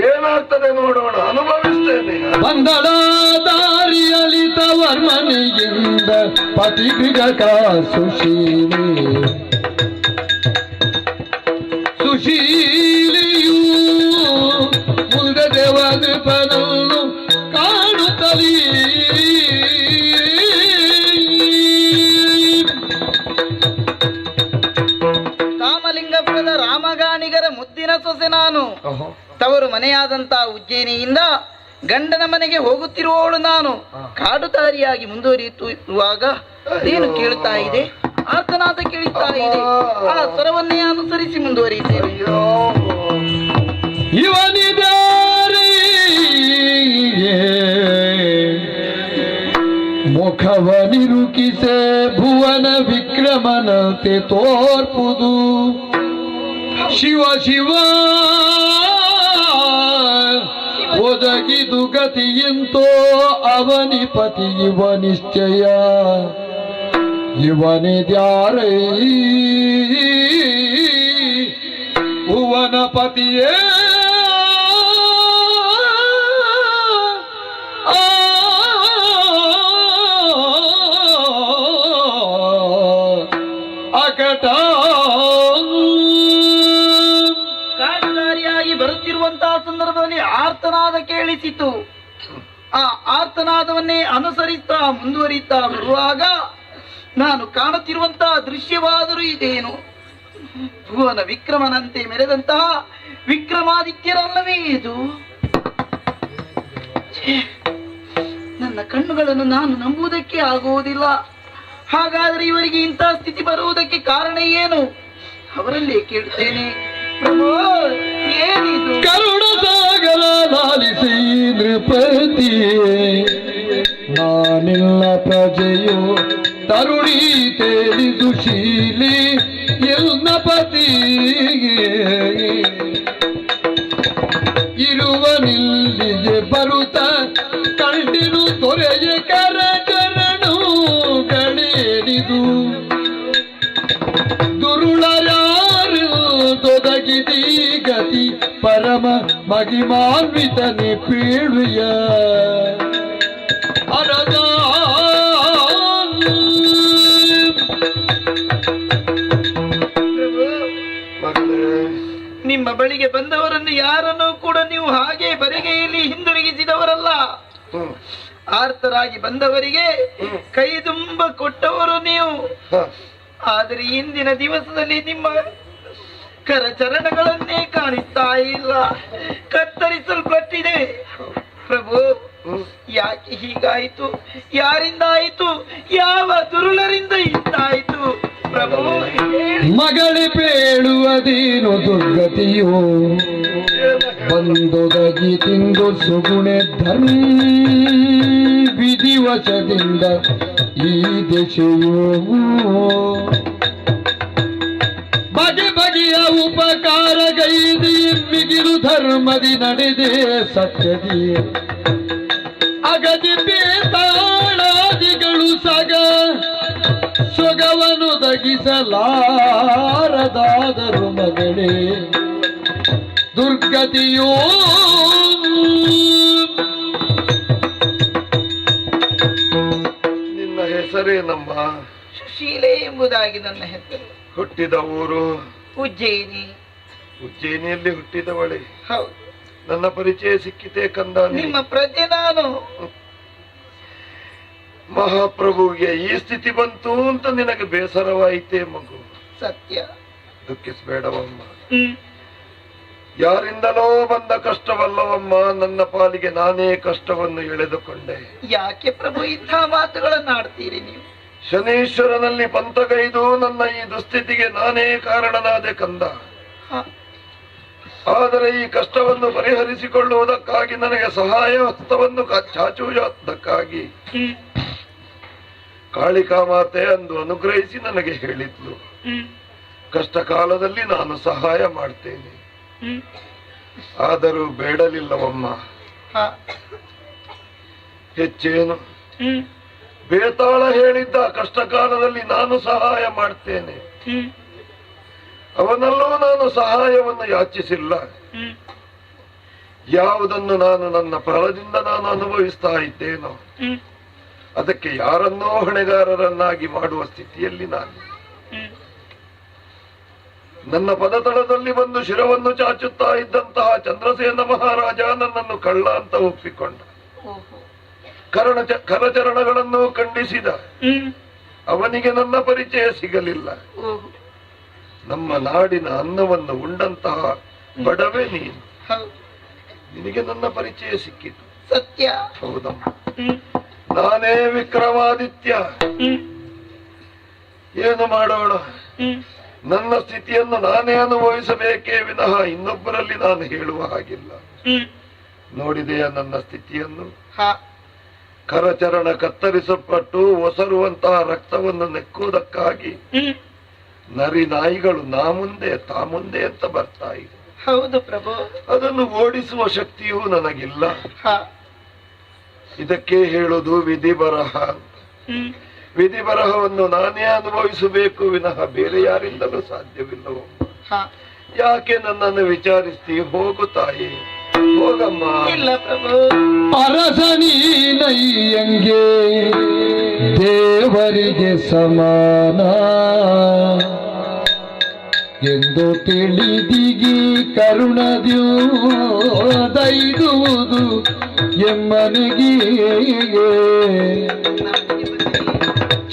ಏನಾಗ್ತದೆ ನೋಡೋಣ, ಅನುಭವಿಸ್ತೇನೆ. ಬಂದಳ ದಾರಿಯಲ್ಲಿ ತವರ್ಮನೆಯಿಂದ ಪತಿಗೃಹಕ ಸುಶೀಲಿಯೂ ಮುಂದೆ ದೇವನೃಪನನ್ನು ಕಾಣುತ್ತಲೀ ಕಾಮಲಿಂಗಪುರದ ರಾಮಗಾಣಿಗರ ಮುದ್ದಿನ ಸೊಸೆ ನಾನು. ತವರು ಮನೆಯಾದಂತ ಉಜ್ಜಯಿನಿಯಿಂದ ಗಂಡನ ಮನೆಗೆ ಹೋಗುತ್ತಿರುವವಳು ನಾನು. ಕಾಡುದಾರಿಯಾಗಿ ಮುಂದುವರಿಯುತ್ತಿರುವಾಗ ಏನು ಕೇಳುತ್ತಾ ಇದೆ, ಆರ್ತನಾದ ಕೇಳುತ್ತಾ ಇದೆ. ಆ ಸ್ವರವನ್ನೇ ಅನುಸರಿಸಿ ಮುಂದುವರಿಯುತ್ತೇವೆ. ಇವನಿದಾರಿ ಮುಖವನಿರುಕಿಸೆ ಭುವನ ವಿಕ್ರಮನಂತೆ ತೋರ್ಪುದು. ಶಿವ ಶಿವ ಒದಗಿದು ಗತಿಯಂತೋ ಅವನಿಪತಿ ಇವ ನಿಶ್ಚಯ. ಇವನಿದ್ಯಾರೈ ಭುವನಪತಿಯೇ ಅಕಟ. ಕಾಡುದಾರಿಯಾಗಿ ಬರುತ್ತಿರುವಂತಹ ಸಂದರ್ಭದಲ್ಲಿ ಆರ್ತನಾದ ಕೇಳಿಸಿತು. ಆ ಆರ್ತನಾದವನ್ನೇ ಅನುಸರಿಸ್ತಾ ಮುಂದುವರಿತಾ ಬರುವಾಗ ನಾನು ಕಾಣುತ್ತಿರುವಂತಹ ದೃಶ್ಯವಾದರೂ ಇದೇನು, ಭುವನ ವಿಕ್ರಮನಂತೆ ಮೆರೆದಂತಹ ವಿಕ್ರಮಾದಿತ್ಯರಲ್ಲವೇ ಇದು? ನನ್ನ ಕಣ್ಣುಗಳನ್ನು ನಾನು ನಂಬುವುದಕ್ಕೆ ಆಗುವುದಿಲ್ಲ. ಹಾಗಾದರೆ ಇವರಿಗೆ ಇಂತಹ ಸ್ಥಿತಿ ಬರುವುದಕ್ಕೆ ಕಾರಣ ಏನು? ಅವರಲ್ಲೇ ಕೇಳುತ್ತೇನೆ. ಪ್ರಭು, ಏನಿದು? ಕರುಣ ಸಾಗರ ಲಾಲಿಸಿ ನೃಪತಿಯೇ ನಾನಿಲ್ಲ ಪ್ರಜೆಯು ತರುಣಿ ತೇಲಿದು ಶೀಲಿ ಎಲ್ನ ಪತಿಗೆ ಇರುವ ನಿಲ್ಲಿಗೆ ಬರುತ್ತ ಕಂಡಿರು ತೊರೆಯ ಕರಕರಣು ಗಣೇರಿದು ದುರುಳರಾರು ತೊದಗಿದಿ ಗತಿ ಪರಮ ಮಗಿಮಾನ್ವಿತನೆ ಪೀಳುಯ ಅರದ ನಿಮ್ಮ ಬಳಿಗೆ ಬಂದವರನ್ನು ಯಾರನ್ನೂ ಕೂಡ ನೀವು ಹಾಗೆ ಬರಿಗೆಯಲ್ಲಿ ಹಿಂದಿರುಗಿಸಿದವರಲ್ಲ. ಆರ್ತರಾಗಿ ಬಂದವರಿಗೆ ಕೈ ತುಂಬ ಕೊಟ್ಟವರು ನೀವು. ಆದರೆ ಇಂದಿನ ದಿವಸದಲ್ಲಿ ನಿಮ್ಮ ಕರಚರಣಗಳನ್ನೇ ಕಾಣಿಸ್ತಾ ಇಲ್ಲ, ಕತ್ತರಿಸಲ್ಪಟ್ಟಿದೆ. ಪ್ರಭು, ಯಾಕೆ ಹೀಗಾಯಿತು? ಯಾರಿಂದ ಆಯಿತು? ಯಾವ ದುರುಳರಿಂದ ಇಷ್ಟಾಯಿತು? ಪ್ರಭು, ಮಗಳಿ ಪೇಳುವುದೇನು ದುರ್ಗತಿಯೋ ಬಂದೊದಗಿ ತಿಂದು ಸುಗುಣೆ ಧರ್ಮ ವಿಧಿವಶದಿಂದ ಈ ದಶೆಯೋ ಬಗೆ ಬಗೆಯ ಉಪಕಾರಗೈದಿ ಮಿಗಿಲು ಧರ್ಮದಿ ನಡೆದೇ ಸತ್ಯದಿ ಅಗದಿ ಬೇತಾಳಾದಿಗಳು ಸಗ ಸೊಗವನು ದಗಿಸಲಾರದಾದರು ಮಗಳೇ ದುರ್ಗತಿಯೋ. ನಿನ್ನ ಹೆಸರೇನಮ್ಮ? ಸುಶೀಲೆ ಎಂಬುದಾಗಿ ನನ್ನ ಹೆಸರು. ಹುಟ್ಟಿದ ಊರು? ಉಜ್ಜಯಿನಿ. ಉಜ್ಜಯಿನಿಯಲ್ಲಿ ಹುಟ್ಟಿದವಳೆ? ಹೌದು. ನನ್ನ ಪರಿಚಯ ಸಿಕ್ಕಿತೆ ಕಂದ. ನಿಮ್ಮ ಪ್ರಜೆ ನಾನು. ಮಹಾಪ್ರಭುವಿಗೆ ಈ ಸ್ಥಿತಿ ಬಂತು ಅಂತ ನಿನಗೆ ಬೇಸರವಾಯಿತೇ ಮಗು? ಸತ್ಯ. ದುಃಖಿಸಬೇಡವಮ್ಮ. ಯಾರಿಂದಲೋ ಬಂದ ಕಷ್ಟವಲ್ಲವಮ್ಮ, ನನ್ನ ಪಾಲಿಗೆ ನಾನೇ ಕಷ್ಟವನ್ನು ಎಳೆದುಕೊಂಡೆ. ಯಾಕೆ ಪ್ರಭು ಇಂಥ ಮಾತುಗಳನ್ನು ಆಡ್ತೀರಿ ನೀವು? ಶನೀಶ್ವರನಲ್ಲಿ ಪಂಥಗೈದು ನನ್ನ ಈ ದುಸ್ಥಿತಿಗೆ ನಾನೇ ಕಾರಣನಾದೆ ಕಂದ. ಆದರೆ ಈ ಕಷ್ಟವನ್ನು ಪರಿಹರಿಸಿಕೊಳ್ಳುವುದಕ್ಕಾಗಿ ನನಗೆ ಸಹಾಯ ಹಸ್ತವನ್ನು ಚಾಚುವುದಕ್ಕಾಗಿ ಕಾಳಿಕಾ ಮಾತೆ ಅಂದು ಅನುಗ್ರಹಿಸಿ ನನಗೆ ಹೇಳಿದ್ಲು, ಕಷ್ಟ ಕಾಲದಲ್ಲಿ ನಾನು ಸಹಾಯ ಮಾಡ್ತೇನೆ. ಆದರೂ ಬೇಡಲಿಲ್ಲವಮ್ಮ. ಹೆಚ್ಚೇನು ಬೇತಾಳ ಹೇಳಿದ್ದ ಕಷ್ಟ ಕಾಲದಲ್ಲಿ ನಾನು ಸಹಾಯ ಮಾಡ್ತೇನೆ. ಅವನಲ್ಲೂ ನಾನು ಸಹಾಯವನ್ನು ಯಾಚಿಸಿಲ್ಲ. ಯಾವುದನ್ನು ನಾನು ನನ್ನ ಫಲದಿಂದ ನಾನು ಅನುಭವಿಸ್ತಾ ಇದ್ದೇನೋ ಅದಕ್ಕೆ ಯಾರನ್ನೋ ಹೊಣೆಗಾರರನ್ನಾಗಿ ಮಾಡುವ ಸ್ಥಿತಿಯಲ್ಲಿ ನಾನು. ನನ್ನ ಪದತಳದಲ್ಲಿ ಬಂದು ಶಿರವನ್ನು ಚಾಚುತ್ತಾ ಇದ್ದಂತಹ ಚಂದ್ರಸೇನ ಮಹಾರಾಜ ನನ್ನನ್ನು ಕಳ್ಳ ಅಂತ ಒಪ್ಪಿಕೊಂಡ. ಕರಚರಣಗಳನ್ನು ಖಂಡಿಸಿದ. ಅವನಿಗೆ ನನ್ನ ಪರಿಚಯ ಸಿಗಲಿಲ್ಲ. ನಮ್ಮ ನಾಡಿನ ಅನ್ನವನ್ನು ಉಂಡಂತಹ ಬಡವೆ ನೀನು, ನಿನಗೆ ನನ್ನ ಪರಿಚಯ ಸಿಕ್ಕಿತು. ಸತ್ಯ. ಹೌದಮ್ಮ, ನಾನೇ ವಿಕ್ರಮಾದಿತ್ಯ. ಏನು ಮಾಡೋಣ? ನನ್ನ ಸ್ಥಿತಿಯನ್ನು ನಾನೇ ಅನುಭವಿಸಬೇಕೇ ವಿನಃ ಇನ್ನೊಬ್ಬರಲ್ಲಿ ನಾನು ಹೇಳುವ ಹಾಗಿಲ್ಲ. ನೋಡಿದೆಯಾ ನನ್ನ ಸ್ಥಿತಿಯನ್ನು? ಕರಚರಣ ಕತ್ತರಿಸಲ್ಪಟ್ಟು ಒಸರುವಂತಹ ರಕ್ತವನ್ನು ನೆಕ್ಕುವುದಕ್ಕಾಗಿ ನರಿ ನಾಯಿಗಳು ನಾ ಮುಂದೆ ತಾ ಮುಂದೆ ಅಂತ ಬರ್ತಾ ಇದೆ. ಹೌದು ಪ್ರಭು. ಅದನ್ನು ಓಡಿಸುವ ಶಕ್ತಿಯೂ ನನಗಿಲ್ಲ. ಇದಕ್ಕೆ ಹೇಳುವುದು ವಿಧಿ ಬರಹ ಅಂತ. ವಿಧಿ ಬರಹವನ್ನು ನಾನೇ ಅನುಭವಿಸಬೇಕು ವಿನಃ ಬೇರೆ ಯಾರಿಂದಲೂ ಸಾಧ್ಯವಿಲ್ಲವೋ. ಯಾಕೆ ನನ್ನನ್ನು ವಿಚಾರಿಸ್ತಿ? ಹೋಗು ತಾಯಿ, ಹೋಗಮ್ಮ. ಇಲ್ಲ ಪ್ರಭು. ಅರಸನೀನಯ್ಯಂಗೆ ದೇವರಿಗೆ ಸಮಾನ ಎಂದು ತಿಳಿದಿಗಿ ಕರುಣದ್ಯೂ ದೈದುವುದು ಎಮ್ಮನಿಗೆ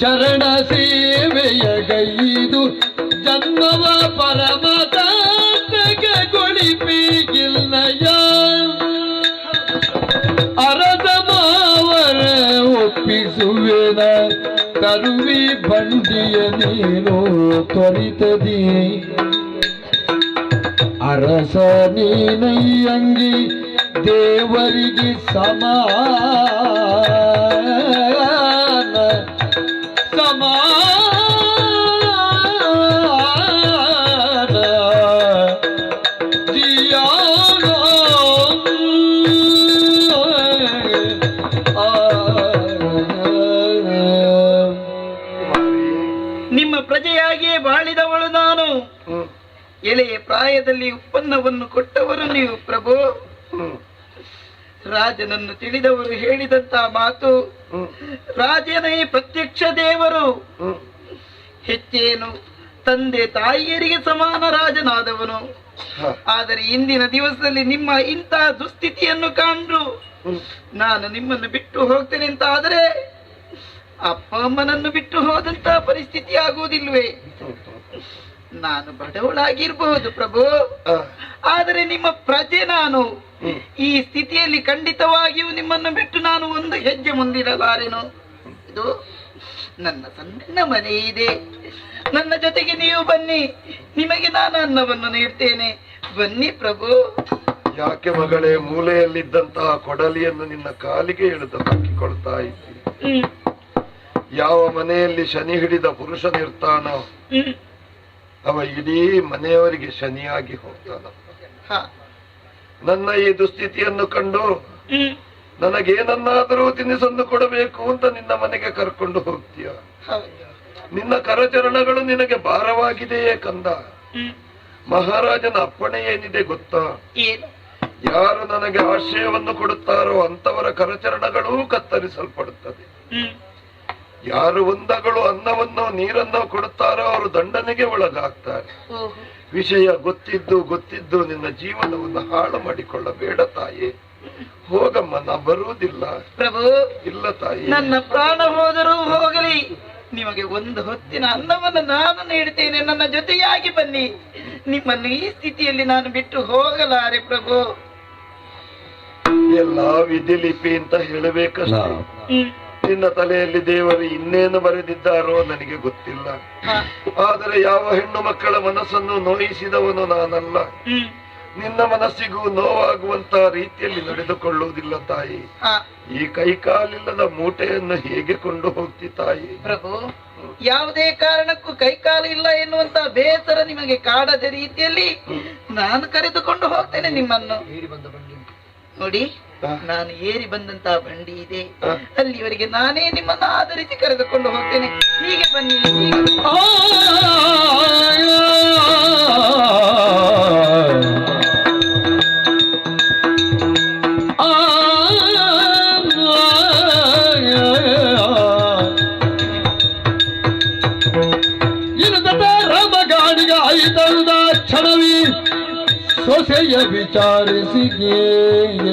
ಚರಣ ಸೇವೆಯ ಗೈದು ಜನ್ಮವ ಪರಮತಾಂತಕ್ಕೆ ಗೊಳಿಪಿಗಿಲ್ಲಯ ಅರದ ಮಾವರ ಒಪ್ಪಿಸುವೆನ ಕರುವಿ ಬಂಡಿಯ ನೀನು ತ್ವರಿತದಿ ಅರಸ ನೀನಯ್ಯಂಗಿ ದೇವರಿಗೆ ಸಮಾನ ಸಮಾನ ಜಿಯಾನೋ ನಿಮ್ಮ ಪ್ರಜೆಯಾಗಿಯೇ ಬಾಳಿದವಳು ನಾನು. ಎಳೆಯ ಪ್ರಾಯದಲ್ಲಿ ಉತ್ಪನ್ನವನ್ನು ಕೊಟ್ಟವರು ನೀವು ಪ್ರಭು. ರಾಜನನ್ನು ತಿಳಿದವರು ಹೇಳಿದಂತಹ ಮಾತು, ರಾಜನೇ ಪ್ರತ್ಯಕ್ಷ ದೇವರು, ಹೆಚ್ಚೇನು ತಂದೆ ತಾಯಿಯರಿಗೆ ಸಮಾನ ರಾಜನಾದವನು. ಆದರೆ ಇಂದಿನ ದಿವಸದಲ್ಲಿ ನಿಮ್ಮ ಇಂತಹ ದುಸ್ಥಿತಿಯನ್ನು ಕಂಡ್ರು ನಾನು ನಿಮ್ಮನ್ನು ಬಿಟ್ಟು ಹೋಗ್ತೇನೆ ಅಂತ ಆದರೆ ಅಪ್ಪ ಅಮ್ಮನನ್ನು ಬಿಟ್ಟು ಹೋದಂತಹ ಪರಿಸ್ಥಿತಿ ಆಗುವುದಿಲ್ವೇ? ನಾನು ಬಡವಳಾಗಿರ್ಬಹುದು ಪ್ರಭು, ಆದರೆ ನಿಮ್ಮ ಪ್ರಜೆ ನಾನು. ಈ ಸ್ಥಿತಿಯಲ್ಲಿ ಖಂಡಿತವಾಗಿಯೂ ನಿಮ್ಮನ್ನು ಬಿಟ್ಟು ನಾನು ಒಂದು ಹೆಜ್ಜೆ ಮುಂದಿಡಲಾರೆನು. ಇದು ನನ್ನ ಸಣ್ಣ ಮನೆ ಇದೆ, ನನ್ನ ಜೊತೆಗೆ ನೀವು ಬನ್ನಿ, ನಿಮಗೆ ನಾನು ಅನ್ನವನ್ನು ನೀಡ್ತೇನೆ. ಬನ್ನಿ ಪ್ರಭು. ಯಾಕೆ ಮಗಳೇ ಮೂಲೆಯಲ್ಲಿದ್ದಂತಹ ಕೊಡಲಿಯನ್ನು ನಿನ್ನ ಕಾಲಿಗೆ ಎಳೆದು ಹಾಕಿಕೊಳ್ತಾ ಇದ್ದೀನಿ? ಯಾವ ಮನೆಯಲ್ಲಿ ಶನಿ ಹಿಡಿದ ಪುರುಷನಿರ್ತಾನೋ ಅವ ಇಡೀ ಮನೆಯವರಿಗೆ ಶನಿಯಾಗಿ ಹೋಗ್ತಾನ. ನನ್ನ ಈ ದುಸ್ಥಿತಿಯನ್ನು ಕಂಡು ನನಗೇನನ್ನಾದರೂ ತಿನಿಸನ್ನು ಕೊಡಬೇಕು ಅಂತ ನಿನ್ನ ಮನೆಗೆ ಕರ್ಕೊಂಡು ಹೋಗ್ತೀಯ. ನಿನ್ನ ಕರಚರಣಗಳು ನಿನಗೆ ಭಾರವಾಗಿದೆಯೇ ಕಂದ? ಮಹಾರಾಜನ ಅಪ್ಪಣೆ ಏನಿದೆ ಗೊತ್ತಾ? ಯಾರು ನನಗೆ ಆಶ್ರಯವನ್ನು ಕೊಡುತ್ತಾರೋ ಅಂತವರ ಕರಚರಣಗಳೂ ಕತ್ತರಿಸಲ್ಪಡುತ್ತದೆ. ಯಾರು ಒಂದಗಳು ಅನ್ನವನ್ನು ನೀರನ್ನು ಕೊಡುತ್ತಾರೋ ಅವರು ದಂಡನೆಗೆ ಒಳಗಾಗ್ತಾರೆ. ವಿಷಯ ಗೊತ್ತಿದ್ದು ನಿನ್ನ ಜೀವನವನ್ನು ಹಾಳು ಮಾಡಿಕೊಳ್ಳಬೇಡ ತಾಯಿ. ಹೋಗಮ್ಮ, ನಾ ಬರುವುದಿಲ್ಲ. ಪ್ರಭು, ಇಲ್ಲ ತಾಯಿ, ನನ್ನ ಪ್ರಾಣ ಹೋದರೂ ಹೋಗಲಿ, ನಿಮಗೆ ಒಂದು ಹೊತ್ತಿನ ಅನ್ನವನ್ನು ನಾನು ನೀಡ್ತೇನೆ. ನನ್ನ ಜೊತೆಯಾಗಿ ಬನ್ನಿ. ನಿಮ್ಮನ್ನು ಈ ಸ್ಥಿತಿಯಲ್ಲಿ ನಾನು ಬಿಟ್ಟು ಹೋಗಲಾರೆ ಪ್ರಭು. ಎಲ್ಲ ವಿಧಿಲಿಪಿ ಅಂತ ಹೇಳಬೇಕಷ್ಟೇ. ನಿನ್ನ ತಲೆಯಲ್ಲಿ ದೇವರು ಇನ್ನೇನು ಬರೆದಿದ್ದಾರೋ ನನಗೆ ಗೊತ್ತಿಲ್ಲ. ಆದರೆ ಯಾವ ಹೆಣ್ಣು ಮಕ್ಕಳ ಮನಸ್ಸನ್ನು ನೋಯಿಸಿದವನು ನಾನಲ್ಲ. ನಿನ್ನ ಮನಸ್ಸಿಗೂ ನೋವಾಗುವಂತ ರೀತಿಯಲ್ಲಿ ನಡೆದುಕೊಳ್ಳುವುದಿಲ್ಲ ತಾಯಿ. ಈ ಕೈಕಾಲಿಲ್ಲದ ಮೂಟೆಯನ್ನು ಹೇಗೆ ಕೊಂಡು ಹೋಗ್ತಿ ತಾಯಿ? ಪ್ರಭು, ಯಾವುದೇ ಕಾರಣಕ್ಕೂ ಕೈಕಾಲು ಇಲ್ಲ ಎನ್ನುವಂತ ಬೇಸರ ನಿಮಗೆ ಕಾಡದ ರೀತಿಯಲ್ಲಿ ನಾನು ಕರೆದುಕೊಂಡು ಹೋಗ್ತೇನೆ ನಿಮ್ಮನ್ನು. ನೋಡಿ, ನಾನು ಏರಿ ಬಂದಂತಹ ಬಂಡಿ ಇದೆ, ಅಲ್ಲಿವರೆಗೆ ನಾನೇ ನಿಮ್ಮನ್ನ ಆಧರಿಸಿ ಕರೆದುಕೊಂಡು ಹೋಗ್ತೇನೆ. ಹೀಗೆ ಬನ್ನಿ, ಹೀಗೆ ಬನ್ನಿ. ರಾಮಗಾಡಿಗ ಐತರುದ ಕ್ಷಣವಿ ಸೊಸೆಯ ವಿಚಾರಿಸಿಗೆ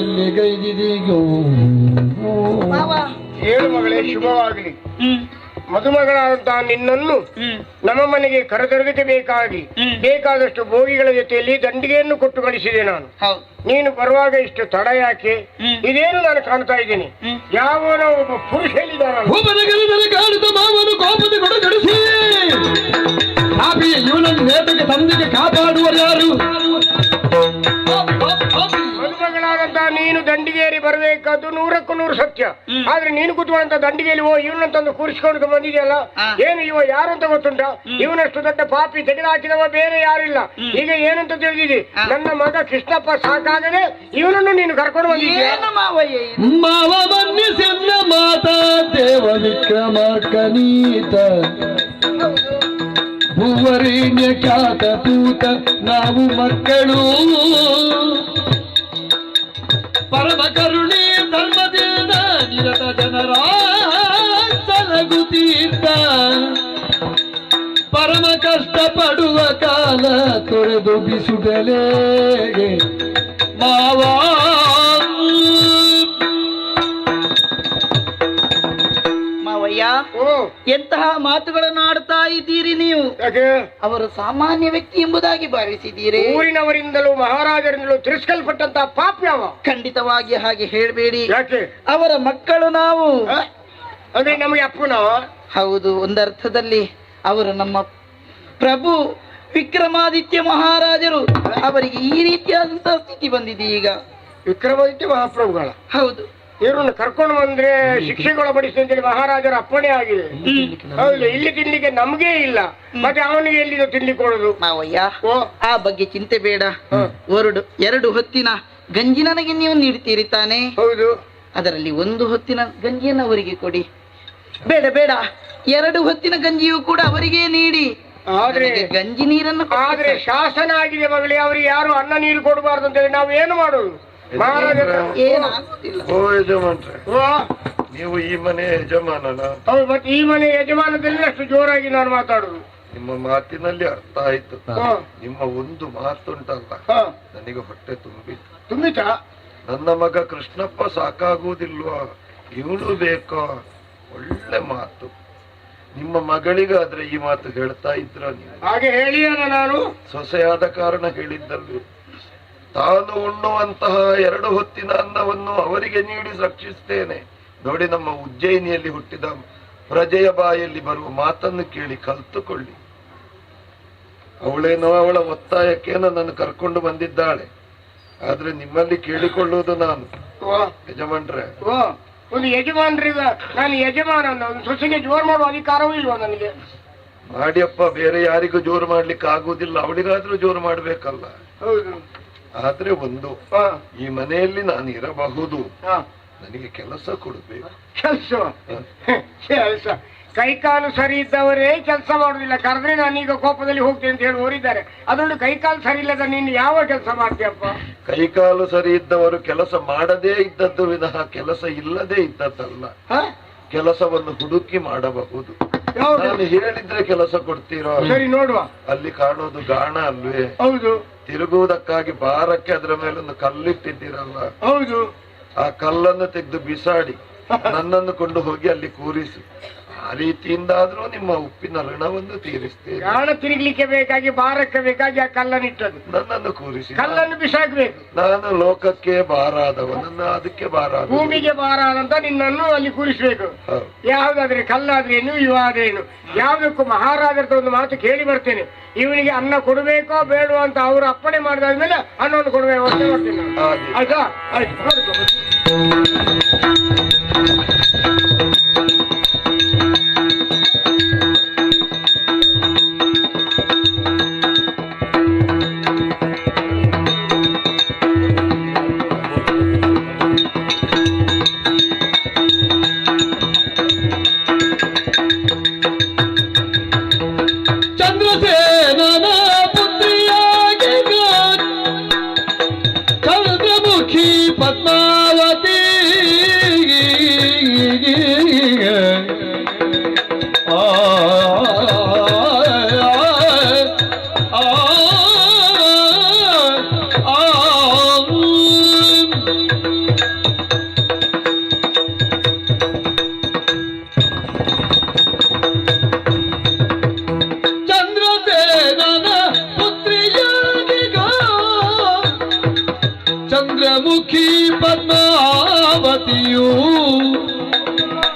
ಎಲ್ಲಿಗೈದಿದೀಗೋ. ಹೇಳು ಮಗಳೇ, ಶುಭವಾಗಲಿ. ಮದುಮಗಳಾದಂತಹ ನಿನ್ನನ್ನು ನಮ್ಮ ಮನೆಗೆ ಕರೆದೊರಗಬೇಕಾಗಿ ಬೇಕಾದಷ್ಟು ಭೋಗಿಗಳ ಜೊತೆಯಲ್ಲಿ ದಂಡಿಗೆಯನ್ನು ಕೊಟ್ಟು ಕಳಿಸಿದೆ ನಾನು. ನೀನು ಬರುವಾಗ ಇಷ್ಟು ತಡ ಯಾಕೆ? ಇದೇನು ನಾನು ಕಾಣ್ತಾ ಇದ್ದೀನಿ, ಯಾವನೋ ಒಬ್ಬ ಪುರುಷ ಇವನನ್ನು ನೇತಕ್ಕೆ ತಂದೆಗೆ ಕಾಪಾಡುವರು ಯಾರು? ಮದುಮಗಳಾದಂತಹ ನೀನು ದಂಡಿಗೇರಿ ಬರಬೇಕಾದ್ದು 100ಕ್ಕೂ 100 ಸತ್ಯ. ಆದ್ರೆ ನೀನು ಕೂತ್ಕೊಂಡಂತ ದಂಡಿಗೆಯಲ್ಲಿ ಇವನಂತಂದು ಕೂರಿಸಿಕೊಂಡು ಬಂದಿದೆಯಲ್ಲ, ಏನು ಇವ ಯಾರು ಅಂತ ಗೊತ್ತುಂಟ? ಇವನಷ್ಟು ದೊಡ್ಡ ಪಾಪಿ ತೆಗೆದುಹಾಕಿದವ ಬೇರೆ ಯಾರಿಲ್ಲ. ಈಗ ಏನಂತ ತಿಳಿದಿದೆ, ನನ್ನ ಮಗ ಕೃಷ್ಣಪ್ಪ ಸಾಕಾಗದೆ ಇವನನ್ನು ನೀನು ಕರ್ಕೊಂಡು ಬಂದಿದ್ದೀಯ. ಮಾವ ಬನ್ನಿಸೆನ್ನ ಮಾತಾ ದೇವ ವಿಕ್ರಮಾರ್ಕನೀತ ಭುವರಿಣ್ಯ ಖ್ಯಾತ ಪೂತ ನಾವು ಮಕ್ಕಳು ಪರಮ ಕರುಣಿ ಧರ್ಮದಿಂದ ನಿರತ ಜನರ ಸಲಗುತ್ತೀರ್ಥ ಪರಮ ಕಷ್ಟ ಪಡುವ ಕಾಲ ತೊರೆದು ಬಿಸುಗಲೇಗೆ ಮಾವ. ಮಾವಯ್ಯ, ಎಂತಹ ಮಾತುಗಳನ್ನು ಆಡ್ತಾ ಇದ್ದೀರಿ ನೀವು? ಅವರು ಸಾಮಾನ್ಯ ವ್ಯಕ್ತಿ ಎಂಬುದಾಗಿ ಭಾವಿಸಿದ್ದೀರಿ? ಊರಿನವರಿಂದಲೂ ಮಹಾರಾಜರಿಂದಲೂ ತಿರಸ್ಕಲ್ಪಟ್ಟಂತಹ ಪಾಪಿ ಅವ. ಖಂಡಿತವಾಗಿ ಹಾಗೆ ಹೇಳಬೇಡಿ. ಯಾಕೆ? ಅವರ ಮಕ್ಕಳು ನಾವು. ಅಂದ್ರೆ ನಮಗೆ ಅಪ್ಪನ? ಹೌದು, ಒಂದರ್ಥದಲ್ಲಿ ಅವರು ನಮ್ಮ ಪ್ರಭು ವಿಕ್ರಮಾದಿತ್ಯ ಮಹಾರಾಜರು. ಅವರಿಗೆ ಈ ರೀತಿಯಾದಂತಹ ಸ್ಥಿತಿ ಬಂದಿದೆ ಈಗ. ವಿಕ್ರಮಾದಿತ್ಯ ಮಹಾಪ್ರಭುಗಳ? ಹೌದು. ಇವರನ್ನು ಕರ್ಕೊಂಡು ಬಂದ್ರೆ ಶಿಕ್ಷೆಗಳು ಬಡಿಸಿ ಅಂತೇಳಿ ಮಹಾರಾಜರ ಅಪ್ಪಣೆ ಆಗಿದೆ. ಹೌದು, ಇಲ್ಲಿ ತಿನ್ಲಿಕ್ಕೆ ನಮ್ಗೇ ಇಲ್ಲ, ಮತ್ತೆ ಅವನಿಗೆ ಎಲ್ಲಿಂದ ತಿನ್ಲಿಕ್ಕೆ ಕೊಡುದು? ಮಾವಯ್ಯ, ಆ ಬಗ್ಗೆ ಚಿಂತೆ ಬೇಡ. 2 ಹೊತ್ತಿನ ಗಂಜಿ ನನಗೆ ನೀವು ನೀಡ್ತೀರಿ ತಾನೆ? ಹೌದು. ಅದರಲ್ಲಿ 1 ಹೊತ್ತಿನ ಗಂಜಿಯನ್ನು ಅವರಿಗೆ ಕೊಡಿ. ಬೇಡ ಬೇಡ, 2 ಹೊತ್ತಿನ ಗಂಜಿಯೂ ಕೂಡ ಅವರಿಗೆ ನೀಡಿ. ಆದ್ರೆ ಗಂಜಿ ನೀರನ್ನು ಆದ್ರೆ ಶಾಸನ ಆಗಿದೆ ಮಗಳೇ, ಅವ್ರಿಗೆ ಯಾರು ಅನ್ನ ನೀರು ಕೊಡಬಾರ್ದು ಅಂತೇಳಿ ನಾವು ಏನು ಮಾಡುದು? ಮಹಾರಾಜರ ಏನಾಗುತ್ತಿಲ್ಲ. ಓ ಯಜಮಾನ್ರೆ, ನೀವು ಈ ಮನೆ ಯಜಮಾನನ? ಹೌದು, ಮತ್ತೆ ಈ ಮನೆ ಯಜಮಾನದಲ್ಲಿ ಅಷ್ಟು ಜೋರಾಗಿ ನಾನು ಮಾತಾಡುದು. ನಿಮ್ಮ ಮಾತಿನಲ್ಲಿ ಅರ್ಥ ಆಯ್ತು. ನಿಮ್ಮ ಒಂದು ಮಾತುಂಟಲ್ಲ, ನನಗೆ ಹೊಟ್ಟೆ ತುಂಬಿತ. ನನ್ನ ಮಗ ಕೃಷ್ಣಪ್ಪ ಸಾಕಾಗುವುದಿಲ್ವಾ, ಇವಳು ಬೇಕೋ? ಒಳ್ಳೆ ಮಾತು. ನಿಮ್ಮ ಮಗಳಿಗಾದ್ರೆ ಈ ಮಾತು ಹೇಳ್ತಾ ಇದ್ರ ನೀವು? ಹಾಗೆ ಹೇಳಿಯಲ್ಲ, ನಾನು ಸೊಸೆಯಾದ ಕಾರಣ ಹೇಳಿದ್ದಲ್ಲಿ. ತಾನು ಉಣ್ಣುವಂತಹ 2 ಹೊತ್ತಿನ ಅನ್ನವನ್ನು ಅವರಿಗೆ ನೀಡಿ ರಕ್ಷಿಸ್ತೇನೆ. ನೋಡಿ, ನಮ್ಮ ಉಜ್ಜಯಿನಿಯಲ್ಲಿ ಹುಟ್ಟಿದ ಪ್ರಜೆಯ ಬಾಯಲ್ಲಿ ಬರುವ ಮಾತನ್ನು ಕೇಳಿ ಕಲ್ತುಕೊಳ್ಳಿ. ಅವಳೇನೋ ಅವಳ ಒತ್ತಾಯಕ್ಕೇನೋ ನನ್ನ ಕರ್ಕೊಂಡು ಬಂದಿದ್ದಾಳೆ. ಆದ್ರೆ ನಿಮ್ಮಲ್ಲಿ ಕೇಳಿಕೊಳ್ಳುವುದು ನಾನು ಯಜಮಾನ್ರೆ. ಒಂದು ಯಜಮಾನ್ರಿಗ ನಾನು ಯಜಮಾನ, ಒಂದು ಸೊಸೆಗೆ ಜೋರು ಮಾಡುವ ಅಧಿಕಾರವೂ ಇಲ್ವಾ ನನಗೆ? ಮಾಡಿಯಪ್ಪ, ಬೇರೆ ಯಾರಿಗೂ ಜೋರು ಮಾಡ್ಲಿಕ್ಕೆ ಆಗುವುದಿಲ್ಲ, ಅವಳಿಗಾದ್ರೂ ಜೋರು ಮಾಡ್ಬೇಕಲ್ಲ. ಹೌದು. ಆದ್ರೆ ಒಂದು, ಈ ಮನೆಯಲ್ಲಿ ನಾನು ಇರಬಹುದು, ನನಗೆ ಕೆಲಸ ಕೊಡಬೇಕು. ಕೆಲಸ ಕೈಕಾಲು ಸರಿ ಇದ್ದವರೇ ಕೆಲಸ ಮಾಡುದಿಲ್ಲ. ಕರೆದ್ರೆ ನಾನೀಗ ಕೋಪದಲ್ಲಿ ಹೋಗ್ತೇನೆ ಅಂತ ಹೇಳಿ ಓರಿದ್ದಾರೆ. ಅದೊಂದು ಕೈಕಾಲು ಸರಿ ಇಲ್ಲದ ನೀನು ಯಾವ ಕೆಲಸ ಮಾಡ್ತೀಯಪ್ಪ? ಕೈಕಾಲು ಸರಿ ಇದ್ದವರು ಕೆಲಸ ಮಾಡದೇ ಇದ್ದದ್ದು ವಿನಃ ಕೆಲಸ ಇಲ್ಲದೆ ಇದ್ದದ್ದಲ್ಲ. ಕೆಲಸವನ್ನು ಹುಡುಕಿ ಮಾಡಬಹುದು. ನಾನು ಹೇಳಿದ್ರೆ ಕೆಲಸ ಕೊಡ್ತೀರೋ? ಸರಿ, ನೋಡುವ. ಅಲ್ಲಿ ಕಾಣೋದು ಗಾಣ ಅಲ್ವೇ? ಹೌದು. ತಿರುಗುವುದಕ್ಕಾಗಿ ಭಾರಕ್ಕೆ ಅದರ ಮೇಲೊಂದು ಕಲ್ಲಿಟ್ಟಿದ್ದೀರಲ್ಲ? ಹೌದು. ಆ ಕಲ್ಲನ್ನು ತೆಗೆದು ಬಿಸಾಡಿ ನನ್ನನ್ನು ಕೊಂಡು ಹೋಗಿ ಅಲ್ಲಿ ಕೂರಿಸಿ. ಆ ರೀತಿಯಿಂದಾದ್ರೂ ನಿಮ್ಮ ಉಪ್ಪಿನ ಋಣವನ್ನು ತೀರಿಸ್ತೇನೆ. ಗಾಣ ತಿರುಗ್ಲಿಕ್ಕೆ ಬೇಕಾಗಿ, ಭಾರಕ್ಕೆ ಬೇಕಾಗಿ ಆ ಕಲ್ಲನ್ನಿಟ್ಟದು. ನನ್ನನ್ನು ಕೂರಿಸಿ ಕಲ್ಲನ್ನು ಬಿಸಾಕ್ಬೇಕು. ನಾನು ಲೋಕಕ್ಕೆ ಭಾರಾದವನನ್ನ, ಅದಕ್ಕೆ ಭಾರ, ಭೂಮಿಗೆ ಭಾರಾದಂತ ನಿನ್ನನ್ನು ಅಲ್ಲಿ ಕೂರಿಸ್ಬೇಕು. ಯಾವ್ದಾದ್ರೆ ಕಲ್ಲಾದ್ರೇನು, ಇವಾದ್ರೇನು, ಯಾವ್ದಕ್ಕೂ ಮಹಾರಾಜರ ಒಂದು ಮಾತು ಕೇಳಿ ಬರ್ತೇನೆ. ಇವನಿಗೆ ಅನ್ನ ಕೊಡಬೇಕೋ ಬೇಡೋ ಅಂತ ಅವರು ಅಪ್ಪಣೆ ಮಾಡಿದಾದ್ಮೇಲೆ ಅನ್ನವನ್ನು ಕೊಡುವ ವ್ಯವಸ್ಥೆ ಮಾಡ್ತೀನಿ ನಾನು. ಆಯ್ತಾ? ಆಯ್ತು. ಪದ್ಮಾವತಿ ಆ ಚಂದ್ರಮುಖಿ ಪದ್ಮಾವತಿಯು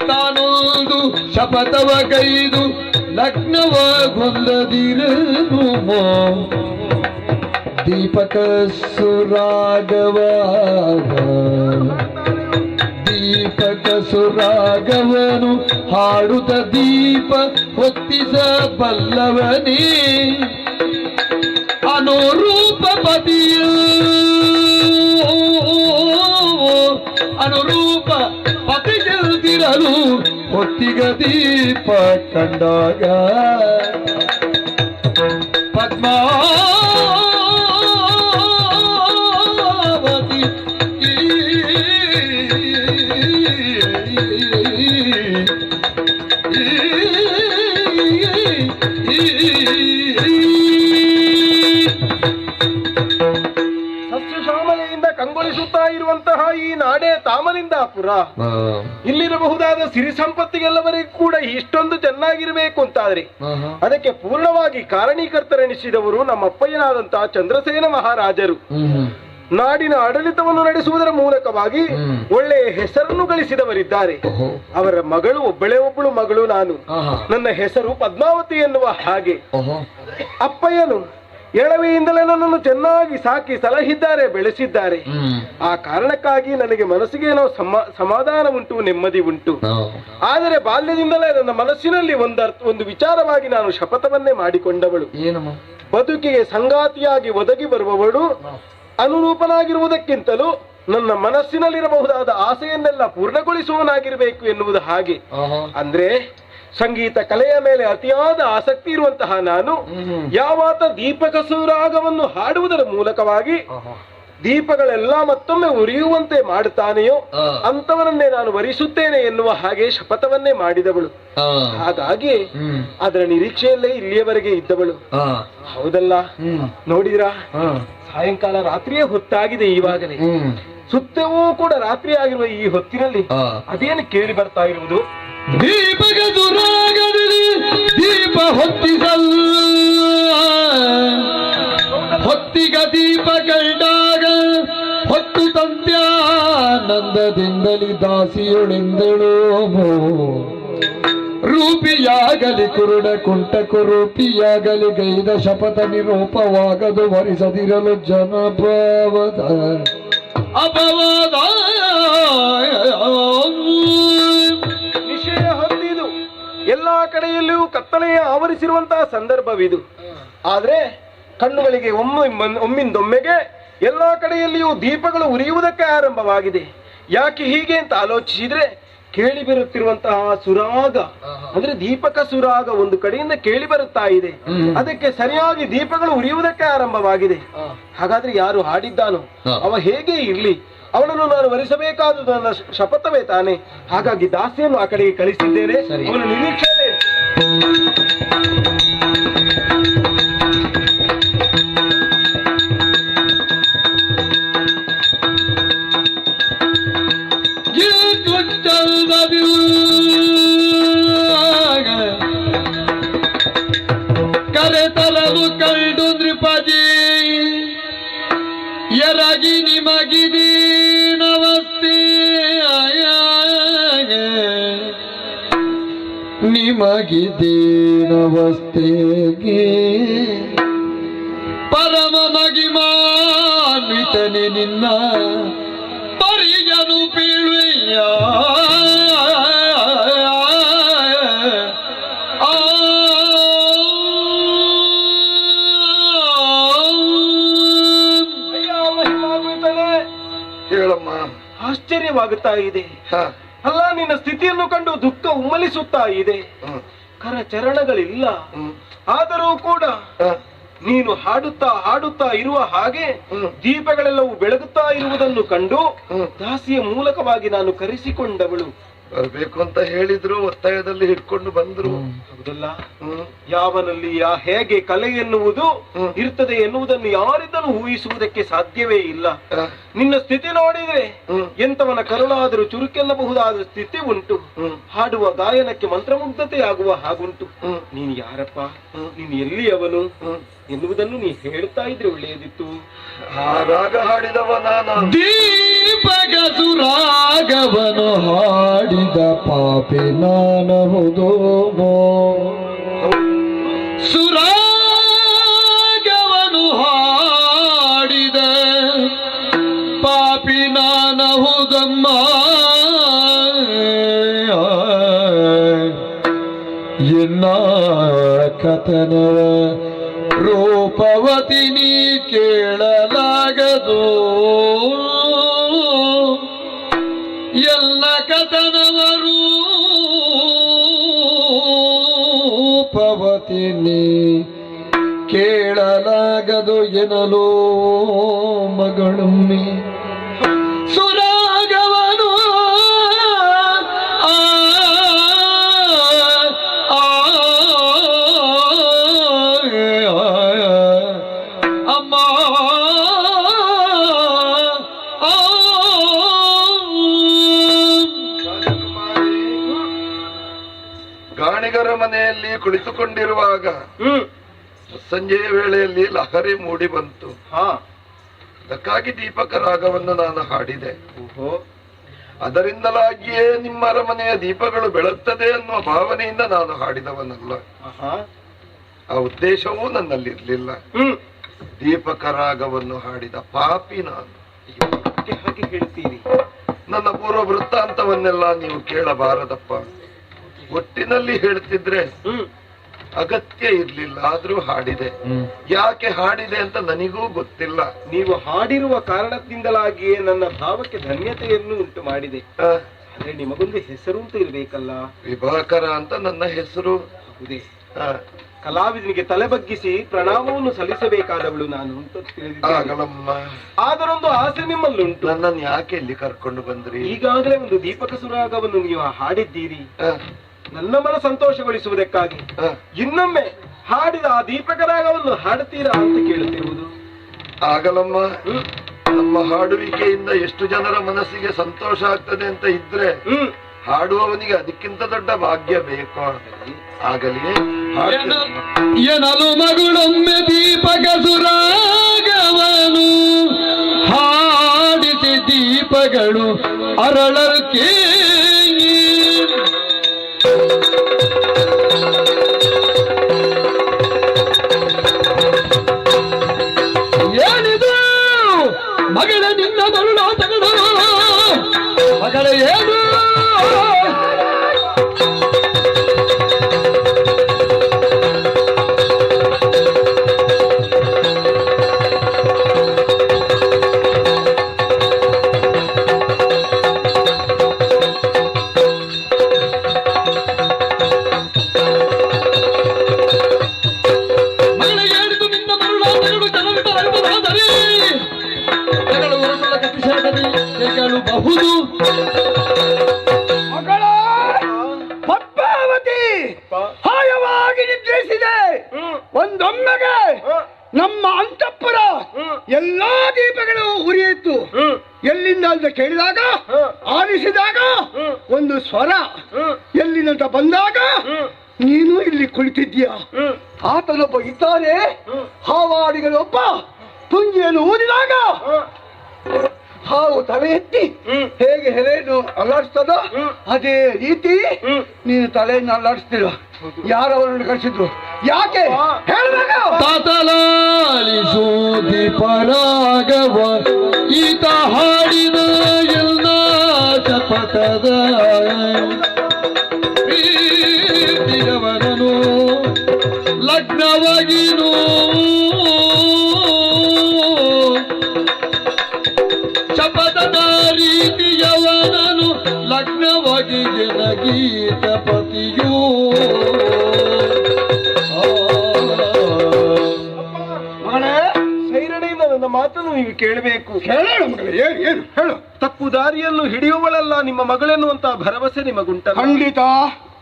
ತಾನೊಂದು ಶಪಥವಗೈದು ಲಗ್ನವಗೊಂದದಿರನು ದೀಪಕ ಸುರಾಗವನು ಹಾಡುತ್ತ ದೀಪ ಹೊತ್ತಿಸಬಲ್ಲವನೇ ಅನುರೂಪ ಪತಿಯು ಅನುರೂಪ ಪತಿಗೆಲ್ದಿರಲು ಹೊತ್ತಿಗ ದೀಪ ಕಂಡಾಗ ಪದ್ಮಾವತಿ ಸಸ್ಯಶ್ಯಾಮಲೆಯಿಂದ ಕಂಗೊಳಿಸುತ್ತಾ ಇರುವಂತಹ ಈ ನಾಡೇ ತಾಮಲಿಂದಾಪುರ. ಇಲ್ಲಿರಬಹುದಾದ ಸಿರಿ ಸಂಪತ್ತಿಗೆಲ್ಲವರಿಗೂ ಕೂಡ ಇಷ್ಟೊಂದು ಚೆನ್ನಾಗಿರಬೇಕು ಅಂತಾದ್ರೆ ಅದಕ್ಕೆ ಪೂರ್ಣವಾಗಿ ಕಾರಣೀಕರ್ತರೆನಿಸಿದವರು ನಮ್ಮಪ್ಪಯ್ಯನಾದಂತಹ ಚಂದ್ರಸೇನ ಮಹಾರಾಜರು. ನಾಡಿನ ಆಡಳಿತವನ್ನು ನಡೆಸುವುದರ ಮೂಲಕವಾಗಿ ಒಳ್ಳೆಯ ಹೆಸರನ್ನು ಗಳಿಸಿದವರಿದ್ದಾರೆ. ಅವರ ಮಗಳು ಒಬ್ಬಳು ಮಗಳು ನಾನು. ನನ್ನ ಹೆಸರು ಪದ್ಮಾವತಿ ಎನ್ನುವ ಹಾಗೆ. ಅಪ್ಪಯ್ಯನು ಎಳವೆಯಿಂದಲೇ ನನ್ನನ್ನು ಚೆನ್ನಾಗಿ ಸಾಕಿ ಸಲಹಿದ್ದಾರೆ, ಬೆಳೆಸಿದ್ದಾರೆ. ಆ ಕಾರಣಕ್ಕಾಗಿ ನನಗೆ ಮನಸ್ಸಿಗೇನೋ ಸಮಾಧಾನ ಉಂಟು, ನೆಮ್ಮದಿ ಉಂಟು. ಆದರೆ ಬಾಲ್ಯದಿಂದಲೇ ನನ್ನ ಮನಸ್ಸಿನಲ್ಲಿ ಒಂದು ವಿಚಾರವಾಗಿ ನಾನು ಶಪಥವನ್ನೇ ಮಾಡಿಕೊಂಡವಳು. ಬದುಕಿಗೆ ಸಂಗಾತಿಯಾಗಿ ಒದಗಿ ಬರುವವಳು ಅನುರೂಪನಾಗಿರುವುದಕ್ಕಿಂತಲೂ ನನ್ನ ಮನಸ್ಸಿನಲ್ಲಿರಬಹುದಾದ ಆಸೆಯನ್ನೆಲ್ಲ ಪೂರ್ಣಗೊಳಿಸುವನಾಗಿರಬೇಕು ಎನ್ನುವುದು ಹಾಗೆ. ಅಂದ್ರೆ ಸಂಗೀತ ಕಲೆಯ ಮೇಲೆ ಅತಿಯಾದ ಆಸಕ್ತಿ ಇರುವಂತಹ ನಾನು ಯಾವಾತ ದೀಪಕ ಸುರಾಗವನ್ನು ಹಾಡುವುದರ ಮೂಲಕವಾಗಿ ದೀಪಗಳೆಲ್ಲ ಮತ್ತೊಮ್ಮೆ ಉರಿಯುವಂತೆ ಮಾಡುತ್ತಾನೆಯೋ ಅಂತವರನ್ನೇ ನಾನು ವರಿಸುತ್ತೇನೆ ಎನ್ನುವ ಹಾಗೆ ಶಪಥವನ್ನೇ ಮಾಡಿದವಳು. ಹಾಗಾಗಿ ಅದರ ನಿರೀಕ್ಷೆಯಲ್ಲೇ ಇಲ್ಲಿಯವರೆಗೆ ಇದ್ದವಳು. ಹೌದಲ್ಲ, ನೋಡಿದ್ರಾ, ಸಾಯಂಕಾಲ ರಾತ್ರಿಯೇ ಹೊತ್ತಾಗಿದೆ. ಈವಾಗಲೇ ಸುತ್ತವೂ ಕೂಡ ರಾತ್ರಿ ಆಗಿರುವ ಈ ಹೊತ್ತಿನಲ್ಲಿ ಅದೇನು ಕೇಳಿ ಬರ್ತಾ ಇರುವುದು? ದೀಪಕ ಸುರಾಗದಲ್ಲಿ ದೀಪ ಹೊತ್ತಿಗ ದೀಪ ಕಂಡಾಗ ಹೊತ್ತು ತಂತ್ಯಾನಂದದಿಂದಲಿ ದಾಸಿಯೊಳೆಂದಳು. ರೂಪಿಯಾಗಲಿ ಕುರುಡ ಕುಂಟಕು ರೂಪಿಯಾಗಲಿ ಗೈದ ಶಪಥ ನಿರೂಪವಾಗದು ವರಿಸದಿರಲು ಜನಭಾವದ ಅಪವಾದ. ನಿಶ್ಚಯ ಹೊಂದಿದು ಎಲ್ಲಾ ಕಡೆಯಲ್ಲಿಯೂ ಕತ್ತಲೆಯ ಆವರಿಸಿರುವಂತಹ ಸಂದರ್ಭವಿದು. ಆದ್ರೆ ಕಣ್ಣುಗಳಿಗೆ ಒಮ್ಮಿಂದೊಮ್ಮೆಗೆ ಎಲ್ಲಾ ಕಡೆಯಲ್ಲಿಯೂ ದೀಪಗಳು ಉರಿಯುವುದಕ್ಕೆ ಆರಂಭವಾಗಿದೆ. ಯಾಕೆ ಹೀಗೆ ಅಂತ ಆಲೋಚಿಸಿದ್ರೆ ಕೇಳಿ ಬರುತ್ತಿರುವಂತಹ ಸುರಾಗ ಅಂದ್ರೆ ದೀಪಕ ಸುರಾಗ ಒಂದು ಕಡೆಯಿಂದ ಕೇಳಿ ಬರುತ್ತಾ ಇದೆ. ಅದಕ್ಕೆ ಸರಿಯಾಗಿ ದೀಪಗಳು ಉರಿಯುವುದಕ್ಕೆ ಆರಂಭವಾಗಿದೆ. ಹಾಗಾದ್ರೆ ಯಾರು ಹಾಡಿದ್ದಾನೋ ಅವ ಹೇಗೆ ಇರ್ಲಿ, ಅವನನ್ನು ನಾನು ವರಿಸಬೇಕಾದುದು ನನ್ನ ಶಪಥವೇ ತಾನೆ. ಹಾಗಾಗಿ ದಾಸಿಯನ್ನು ಆ ಕಡೆಗೆ ಕಳಿಸಿದ್ದೇನೆ. ಅವನ ನಿರೀಕ್ಷೆಯೇ ಕರೆತರಲು ಕಂಡು ನೃಪಜಿ ಎರಗಿ ನಿಮಗಿದೀನವಸ್ತಿ ನಿಮಗಿದೀನವಸ್ತೆಗೆ ಪರಮ ಮಗಿಮಾನ್ವಿತನೆ ನಿನ್ನ ಪರಿಗನು ಪೀಳುಯ್ಯ. ಹೇಳಮ್ಮ. ಆಶ್ಚರ್ಯವಾಗುತ್ತಾ ಇದೆ. ಅಲ್ಲ, ನಿನ್ನ ಸ್ಥಿತಿಯನ್ನು ಕಂಡು ದುಃಖ ಉಮ್ಮಲಿಸುತ್ತಾ ಇದೆ. ಕರ ಚರಣಗಳಿಲ್ಲ, ಆದರೂ ಕೂಡ ನೀನು ಹಾಡುತ್ತಾ ಹಾಡುತ್ತಾ ಇರುವ ಹಾಗೆ ದೀಪಗಳೆಲ್ಲವೂ ಬೆಳಗುತ್ತಾ ಇರುವುದನ್ನು ಕಂಡು ದಾಸಿಯ ಮೂಲಕವಾಗಿ ನಾನು ಕರೆಸಿಕೊಂಡವಳು. ಬರ್ಬೇಕು ಅಂತ ಹೇಳಿದ್ರು, ಒತ್ತಾಯದಲ್ಲಿ ಹಿಡ್ಕೊಂಡು ಬಂದ್ರು. ಹೌದಲ್ಲ, ಯಾವನಲ್ಲಿ ಹೇಗೆ ಕಲೆ ಎನ್ನುವುದು ಇರ್ತದೆ ಎನ್ನುವುದನ್ನು ಯಾರಿಂದಲೂ ಊಹಿಸುವುದಕ್ಕೆ ಸಾಧ್ಯವೇ ಇಲ್ಲ. ನಿನ್ನ ಸ್ಥಿತಿ ನೋಡಿದ್ರೆ ಎಂತವನ ಕರುಳಾದರೂ ಚುರುಕೆನ್ನಬಹುದಾದ ಸ್ಥಿತಿ ಉಂಟು. ಹಾಡುವ ಗಾಯನಕ್ಕೆ ಮಂತ್ರಮುಗ್ಧತೆ ಆಗುವ ಹಾಗುಂಟು. ನೀನು ಯಾರಪ್ಪ, ನೀನು ಎಲ್ಲಿಯವನು ಎನ್ನುವುದನ್ನು ನೀ ಹೇಳ್ತಾ ಇದ್ರೆ ಒಳ್ಳೆಯದಿತ್ತು. ಆ ರಾಗ ಹಾಡಿದವ ನಾನು. ದೀಪಗ ಸುರಾಗವನು ಹಾಡಿದ ಪಾಪಿ ನಾನಹುದು. ಸುರಾಗವನು ಹಾಡಿದ ಪಾಪಿ ನಾನಹುದಮ್ಮ. ಎನ್ನ ಕಥನವ ರೂಪವತಿ ನೀ ಕೇಳಲಾಗದು. ಎಲ್ಲ ಕಥನವ ರೂಪವತಿ ನೀ ಕೇಳಲಾಗದು ಎನ್ನಲು ಮಗಳೊಮ್ಮೆ ಸುರಾಗವನು ಅಮ್ಮ ಗಾಣಿಗರ ಮನೆಯಲ್ಲಿ ಕುಳಿತುಕೊಂಡಿರುವಾಗ ಸಂಜೆಯ ವೇಳೆಯಲ್ಲಿ ಲಹರಿ ಮೂಡಿ ಬಂತು. ಅದಕ್ಕಾಗಿ ದೀಪಕ ರಾಗವನ್ನು ನಾನು ಹಾಡಿದೆ. ಅದರಿಂದಲಾಗಿಯೇ ನಿಮ್ಮ ಅರಮನೆಯ ದೀಪಗಳು ಬೆಳಗ್ತದೆ ಅನ್ನುವ ಭಾವನೆಯಿಂದ ನಾನು ಹಾಡಿದವನಲ್ಲ. ಆ ಉದ್ದೇಶವೂ ನನ್ನಲ್ಲಿರ್ಲಿಲ್ಲ. ದೀಪಕ ರಾಗವನ್ನು ಹಾಡಿದ ಪಾಪಿ ನಾನು. ಹಾಗೆ ಹೇಳ್ತೀರಿ? ನನ್ನ ಪೂರ್ವ ವೃತ್ತಾಂತವನ್ನೆಲ್ಲ ನೀವು ಕೇಳಬಾರದಪ್ಪ. ಒಟ್ಟಿನಲ್ಲಿ ಹೇಳ್ತಿದ್ರೆ ಅಗತ್ಯ ಇರ್ಲಿಲ್ಲ, ಆದ್ರೂ ಹಾಡಿದೆ. ಯಾಕೆ ಹಾಡಿದೆ ಅಂತ ನನಗೂ ಗೊತ್ತಿಲ್ಲ. ನೀವು ಹಾಡಿರುವ ಕಾರಣದಿಂದಲಾಗಿಯೇ ನನ್ನ ಭಾವಕ್ಕೆ ಧನ್ಯತೆಯನ್ನು ಉಂಟು ಮಾಡಿದೆ. ಆದ್ರೆ ನಿಮಗೊಂದು ಹೆಸರು ಅಂತ ಇರ್ಬೇಕಲ್ಲ. ವಿಭಾಕರ ಅಂತ ನನ್ನ ಹೆಸರು. ಹೌದೇ? ಕಲಾವಿದನಿಗೆ ತಲೆ ಬಗ್ಗಿಸಿ ಪ್ರಣಾಮವನ್ನು ಸಲ್ಲಿಸಬೇಕಾದವಳು ನಾನು ಅಂತ ತಿಳಿದಿದ್ದೇನೆ. ಆದರೊಂದು ಆಸೆ ನಿಮ್ಮಲ್ಲುಂಟು. ನನ್ನನ್ನು ಯಾಕೆ ಇಲ್ಲಿ ಕರ್ಕೊಂಡು ಬಂದ್ರಿ? ಈಗಾಗಲೇ ಒಂದು ದೀಪಕ ಸುರಾಗವನ್ನು ನೀವು ಹಾಡಿದ್ದೀರಿ, ನನ್ನ ಮನ ಸಂತೋಷಗೊಳಿಸುವುದಕ್ಕಾಗಿ. ಇನ್ನೊಮ್ಮೆ ಹಾಡಿದ ಆ ದೀಪಕ ರಾಗವನ್ನು ಹಾಡುತ್ತೀರಾ ಅಂತ ಕೇಳುತ್ತಿರುವುದು. ಆಗಲಮ್ಮ, ನಮ್ಮ ಹಾಡುವಿಕೆಯಿಂದ ಎಷ್ಟು ಜನರ ಮನಸ್ಸಿಗೆ ಸಂತೋಷ ಆಗ್ತದೆ ಅಂತ ಇದ್ರೆ ಹಾಡುವವನಿಗೆ ಅದಕ್ಕಿಂತ ದೊಡ್ಡ ಭಾಗ್ಯ ಬೇಕು. ಆಗಲಿ ಎನಲು ಮಗಳೊಮ್ಮೆ ದೀಪಕ ಸುರಾಗವನು ಹಾಡಿಸಿ ದೀಪಗಳು ಅರಳಲ್ಕೆ. ಏನಿದು ಮಗಳ ನಿನ್ನ ಮರುಳೋ ತಗಡು ಮಗಳ ಏನು? ಬಹುದು ಮಗಳ ಪದ್ಮಾವತಿ ಹಾಯವಾಗಿ ನಿದ್ರಿಸಿದೆ. ಒಂದೊಮ್ಮೆಗೆ ನಮ್ಮ ಅಂತಃಪುರ ಎಲ್ಲಾ ದೀಪಗಳು ಉರಿಯಿತು. ಎಲ್ಲಿಂದ ಅಂತ ಕೇಳಿದಾಗ, ಆಲಿಸಿದಾಗ ಒಂದು ಸ್ವರ ಎಲ್ಲಿಂದ ಬಂದಾಗ ನೀನು ಇಲ್ಲಿ ಕುಳಿತಿದ್ದೀಯ. ಆತನೊಬ್ಬ ಇದ್ದಾನೆ, ಹಾವಾಡಿಗಳೊಬ್ಬ ತುಂಗಿಯನ್ನು ಊದಿದಾಗ ಹಾವು ತಲೆ ಎತ್ತಿ ಹೇಗೆ ಹೆಲೆಯನ್ನು ಅಲ್ಲಾಡಿಸ್ತದ ಅದೇ ರೀತಿ ನೀನು ತಲೆಯನ್ನು ಅಲ್ಲಾಡಿಸ್ತೀರ. ಯಾರವರನ್ನು ಕಳಿಸಿದ್ರು? ಯಾಕೆ ಹೇಳಿದಾಗ ತಾತಲಾಲಿಸೋ ದೀಪರಾಗವ ಈತ ಹಾಡಿದ ಎಲ್ಲ ಚಪಟದ ಪ್ರೀತಿಯವರನು ಲಗ್ನವಾಗಿನೂ ಚಪಟದ ರೀತಿಯವನನು ಲಗ್ನವಾಗಿ ಜನಗೀತ ಪತಿಯೂ ಮಾತನ್ನು ನೀವು ಕೇಳಬೇಕು. ಹೇಳೋಣ ಮಗಳೇ, ಏನು ಹೇಳು. ತಪ್ಪು ದಾರಿಯನ್ನು ಹಿಡಿಯುವಳಲ್ಲ ನಿಮ್ಮ ಮಗಳೆನ್ನುವಂತ ಭರವಸೆ ನಿಮಗುಂಟ? ಖಂಡಿತ.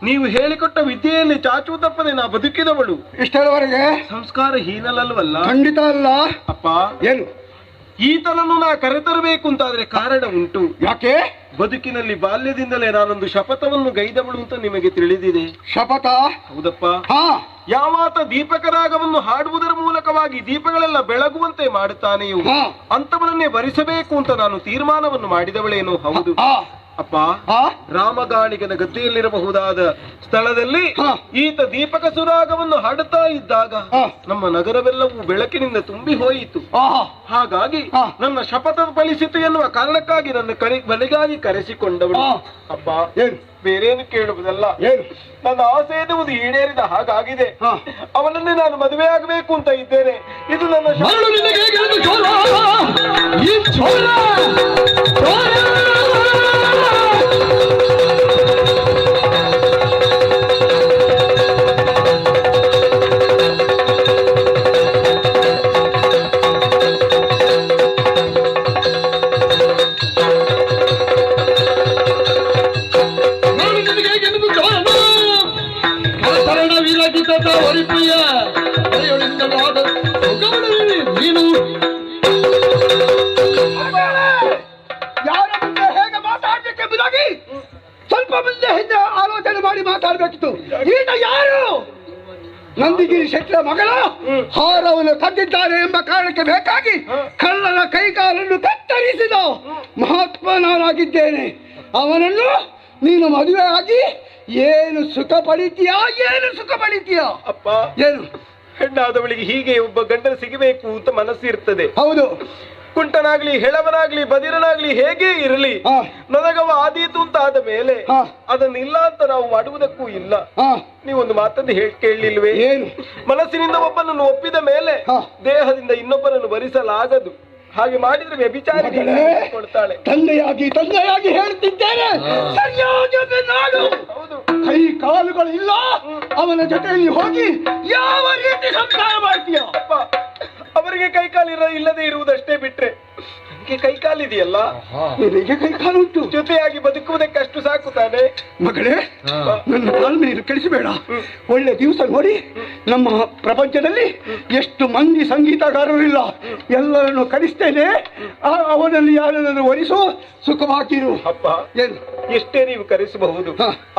ನೀವು ಹೇಳಿಕೊಟ್ಟ ವಿದ್ಯೆಯಲ್ಲಿ ಚಾಚು ತಪ್ಪದೆ ನಾ ಬದುಕಿದವಳು. ಇಷ್ಟರವರೆಗೆ ಸಂಸ್ಕಾರ ಹೀನಲಲ್ವಲ್ಲ? ಖಂಡಿತ ಅಲ್ಲ. ಅಪ್ಪ, ಏನು ಈತನನ್ನು ನಾ ಕರೆತರಬೇಕು ಅಂತಾದ್ರೆ ಕಾರಣ ಉಂಟು. ಯಾಕೆ? ಬದುಕಿನಲ್ಲಿ ಬಾಲ್ಯದಿಂದಲೇ ನಾನೊಂದು ಶಪಥವನ್ನು ಗೈದವಳು ಅಂತ ನಿಮಗೆ ತಿಳಿದಿದೆ. ಶಪಥ? ಹೌದಪ್ಪ. ಹಾ. ಯಾವಾತ ದೀಪಕ ರಾಗವನ್ನು ಹಾಡುವುದರ ಮೂಲಕವಾಗಿ ದೀಪಗಳೆಲ್ಲ ಬೆಳಗುವಂತೆ ಮಾಡುತ್ತಾನೆಯೋ ಅಂತವನನ್ನೇ ಭರಿಸಬೇಕು ಅಂತ ನಾನು ತೀರ್ಮಾನವನ್ನು ಮಾಡಿದವಳೇನೋ. ಹೌದು ಅಪ್ಪ. ರಾಮಗಾಣಿಗನ ಗದ್ದೆಯಲ್ಲಿರಬಹುದಾದ ಸ್ಥಳದಲ್ಲಿ ಈತ ದೀಪಕ ಸುರಾಗವನ್ನು ಹಾಡುತ್ತಾ ಇದ್ದಾಗ ನಮ್ಮ ನಗರವೆಲ್ಲವೂ ಬೆಳಕಿನಿಂದ ತುಂಬಿ ಹೋಯಿತು. ಹಾಗಾಗಿ ನನ್ನ ಶಪಥ ಫಲಿಸಿತು ಎನ್ನುವ ಕಾರಣಕ್ಕಾಗಿ ನನ್ನ ಮನೆಗಾಗಿ ಕರೆಸಿಕೊಂಡವಳು. ಅಪ್ಪ, ಬೇರೇನು ಕೇಳುವುದಲ್ಲ, ನನ್ನ ಆಸೆ ಎನ್ನುವುದು ಈಡೇರಿದ ಹಾಗಾಗಿದೆ. ಅವನನ್ನೇ ನಾನು ಮದುವೆ ಆಗಬೇಕು ಅಂತ ಇದ್ದೇನೆ. ಇದು ನನ್ನ ನೀನು ಯಾರ ಮುಂದೆ ಹೇಗೆ ಮಾತಾಡ್ಬೇಕೆಂಬುದಾಗಿ ಸ್ವಲ್ಪ ಮುಂದೆ ಹಿಂದೆ ಆಲೋಚನೆ ಮಾಡಿ ಮಾತಾಡ್ಬೇಕಿತ್ತು. ಈತ ಯಾರು? ನಂದಿಗಿರಿ ಶೆಟ್ಟರ ಮಗಳ ಹಾರವನ್ನು ಕದ್ದಿದ್ದಾರೆ ಎಂಬ ಕಾರಣಕ್ಕೆ ಬೇಕಾಗಿ ಕಳ್ಳನ ಕೈಕಾಲನ್ನು ಕತ್ತರಿಸಿದ ಮಹಾತ್ಮನಾಗಿದ್ದೇನೆ. ಅವನನ್ನು ನೀನು ಮದುವೆ ಆಗಿ ಏನು ಸುಖ ಪಡಿತೀಯಾ? ಏನು ಸುಖ ಪಡಿತೀಯಾ? ಅಪ್ಪ, ಏನು? ಹೆಣ್ಣಾದವಳಿಗೆ ಹೀಗೆ ಒಬ್ಬ ಗಂಡನ ಸಿಗಬೇಕು ಅಂತ ಮನಸ್ಸು ಇರ್ತದೆ. ಹೌದು. ಕುಂಟನಾಗ್ಲಿ, ಹೆಳವನಾಗ್ಲಿ, ಬದಿರನಾಗ್ಲಿ ಹೇಗೆ ಇರಲಿ, ನನಗವ ಆದೀತು ಅಂತ ಆದ ಮೇಲೆ ಅದನ್ನಿಲ್ಲ ಅಂತ ನಾವು ಮಾಡುವುದಕ್ಕೂ ಇಲ್ಲ. ನೀವೊಂದು ಮಾತನ್ನು ಕೇಳಲಿಲ್ವೇ? ಏನು? ಮನಸ್ಸಿನಿಂದ ಒಬ್ಬನನ್ನು ಒಪ್ಪಿದ ಮೇಲೆ ದೇಹದಿಂದ ಇನ್ನೊಬ್ಬನನ್ನು ಭರಿಸಲಾಗದು. ಹಾಗೆ ಮಾಡಿದ್ರೆ ವ್ಯಭಿಚಾರಿ ಕೊಡ್ತಾಳೆ. ತಂದೆಯಾಗಿ ಹೇಳ್ತಿದ್ದೇನೆ, ಸರಿಯಾದ ನಾಡು. ಕೈ ಕಾಲುಗಳು ಇಲ್ಲ, ಅವನ ಜೊತೆಯಲ್ಲಿ ಹೋಗಿ ಯಾವ ರೀತಿ ಸಂಸಾರ ಮಾಡ್ತೀಯ? ಅವರಿಗೆ ಕೈಕಾಲು ಇಲ್ಲದೆ ಇರುವುದಷ್ಟೇ ಬಿಟ್ರೆ ನನಗೆ ಕೈಕಾಲಿದೆಯಲ್ಲ. ನಿನಗೆ ಕೈಕಾಲು ಉಂಟು, ಜೊತೆಯಾಗಿ ಬದುಕುವುದಕ್ಕೆ ಅಷ್ಟು ಸಾಕು ತಾನೆ. ಮಗಳೇ, ನನ್ನ ತಾಳ್ಮೆಯನ್ನು ಕಳಿಸಬೇಡ. ಒಳ್ಳೆ ದಿವಸ ನೋಡಿ, ನಮ್ಮ ಪ್ರಪಂಚದಲ್ಲಿ ಎಷ್ಟು ಮಂದಿ ಸಂಗೀತಗಾರರು ಇಲ್ಲ, ಎಲ್ಲರನ್ನು ಕಳಿಸ್ತೇನೆ. ಅವನಲ್ಲಿ ಯಾರನ್ನು ಒಲಿಸು, ಸುಖವಾಗಿರು. ಅಪ್ಪ, ಎಷ್ಟೇ ನೀವು ಕರೆಸಬಹುದು,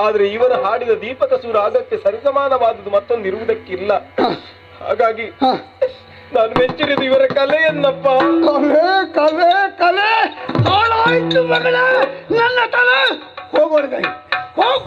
ಆದ್ರೆ ಇವರ ಹಾಡಿದ ದೀಪಕ ಸುರ ಆಗಕ್ಕೆ ಸರಿಸಮಾನವಾದುದು ಮತ್ತೊಂದು ಇರುವುದಕ್ಕಿಲ್ಲ. ಹಾಗಾಗಿ ನಾನು ಮೆಚ್ಚಿರಿದು ಇವರ ಕಲೆಯನ್ನಪ್ಪ. ಕಲೆ ಕಲೆ ಕಲೆ ಹಾಳಾಯ್ತು ಮಗಳೇ, ನನ್ನ ತಲೆ ಹೋಗೋರ್ಗೈ ಹೋಗ್.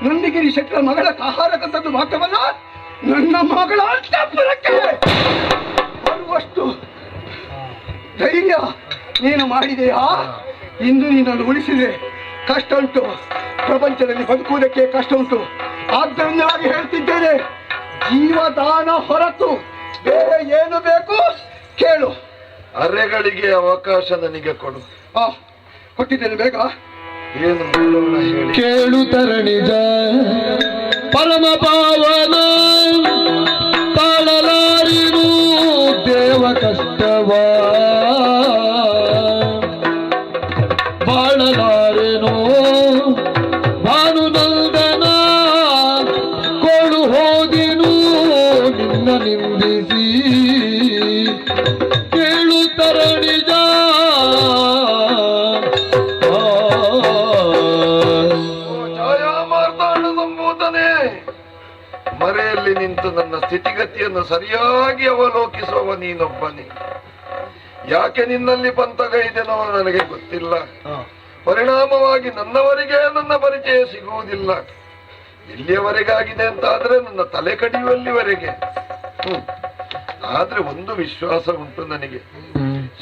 ನಂದಿಗಿರಿ ಶೆಟ್ಟರ ಮಗಳ ಆಹಾರಕ್ಕಂಥದ್ದು ಮಾತ್ರವಲ್ಲ, ನನ್ನ ಮಗಳ ಅಂತಃಪುರಕ್ಕೆ ಬರುವಷ್ಟು ಧೈರ್ಯ ನೀನು ಮಾಡಿದೆಯಾ? ಇಂದು ನೀನನ್ನು ಉಳಿಸಿದೆ. ಕಷ್ಟ ಉಂಟು, ಪ್ರಪಂಚದಲ್ಲಿ ಬದುಕುವುದಕ್ಕೆ ಕಷ್ಟ ಉಂಟು. ಆದ್ದರಿಂದಾಗಿ ಹೇಳ್ತಿದ್ದೇನೆ, ಜೀವದಾನ ಹೊರತು ಬೇರೆ ಏನು ಬೇಕು ಕೇಳು. ಅರೆಗಳಿಗೆ ಅವಕಾಶ ನನಗೆ ಕೊಡು. ಕೊಟ್ಟಿದ್ದೇನೆ, ಬೇಗ ಏನು ಮಾಡೋಣ ಹೇಳಿ. ಕೇಳು ತರಣಿಜ ಪರಮ ಪಾವನ, ತಾಳಲಾರಿರು ದೇವ ಕಷ್ಟವ, ಬಾಳಲಾರೆನೋ ಭಾನುನಂದನ, ಕೊಡು ಹೋದಿನು ನಿನ್ನ ನಿಂದಿಸಿ. ಕೇಳು ತರಣಿಜ ಮರೆಯಲ್ಲಿ ನಿಂತು ನನ್ನ ಸ್ಥಿತಿಗತಿಯನ್ನು ಸರಿಯಾಗಿ ಅವಲೋಕಿಸುವ ನೀನೊಬ್ಬನೇ. ಯಾಕೆ ನಿನ್ನಲ್ಲಿ ಪಂಥಗೈದೆನೋ ನನಗೆ ಗೊತ್ತಿಲ್ಲ. ಪರಿಣಾಮವಾಗಿ ನನ್ನವರಿಗೆ ನನ್ನ ಪರಿಚಯ ಸಿಗುವುದಿಲ್ಲ. ಎಲ್ಲಿಯವರೆಗಾಗಿದೆ ಅಂತ ಆದ್ರೆ ನನ್ನ ತಲೆ ಕಡಿಯುವಲ್ಲಿವರೆಗೆ. ಆದ್ರೆ ಒಂದು ವಿಶ್ವಾಸ ಉಂಟು ನನಗೆ,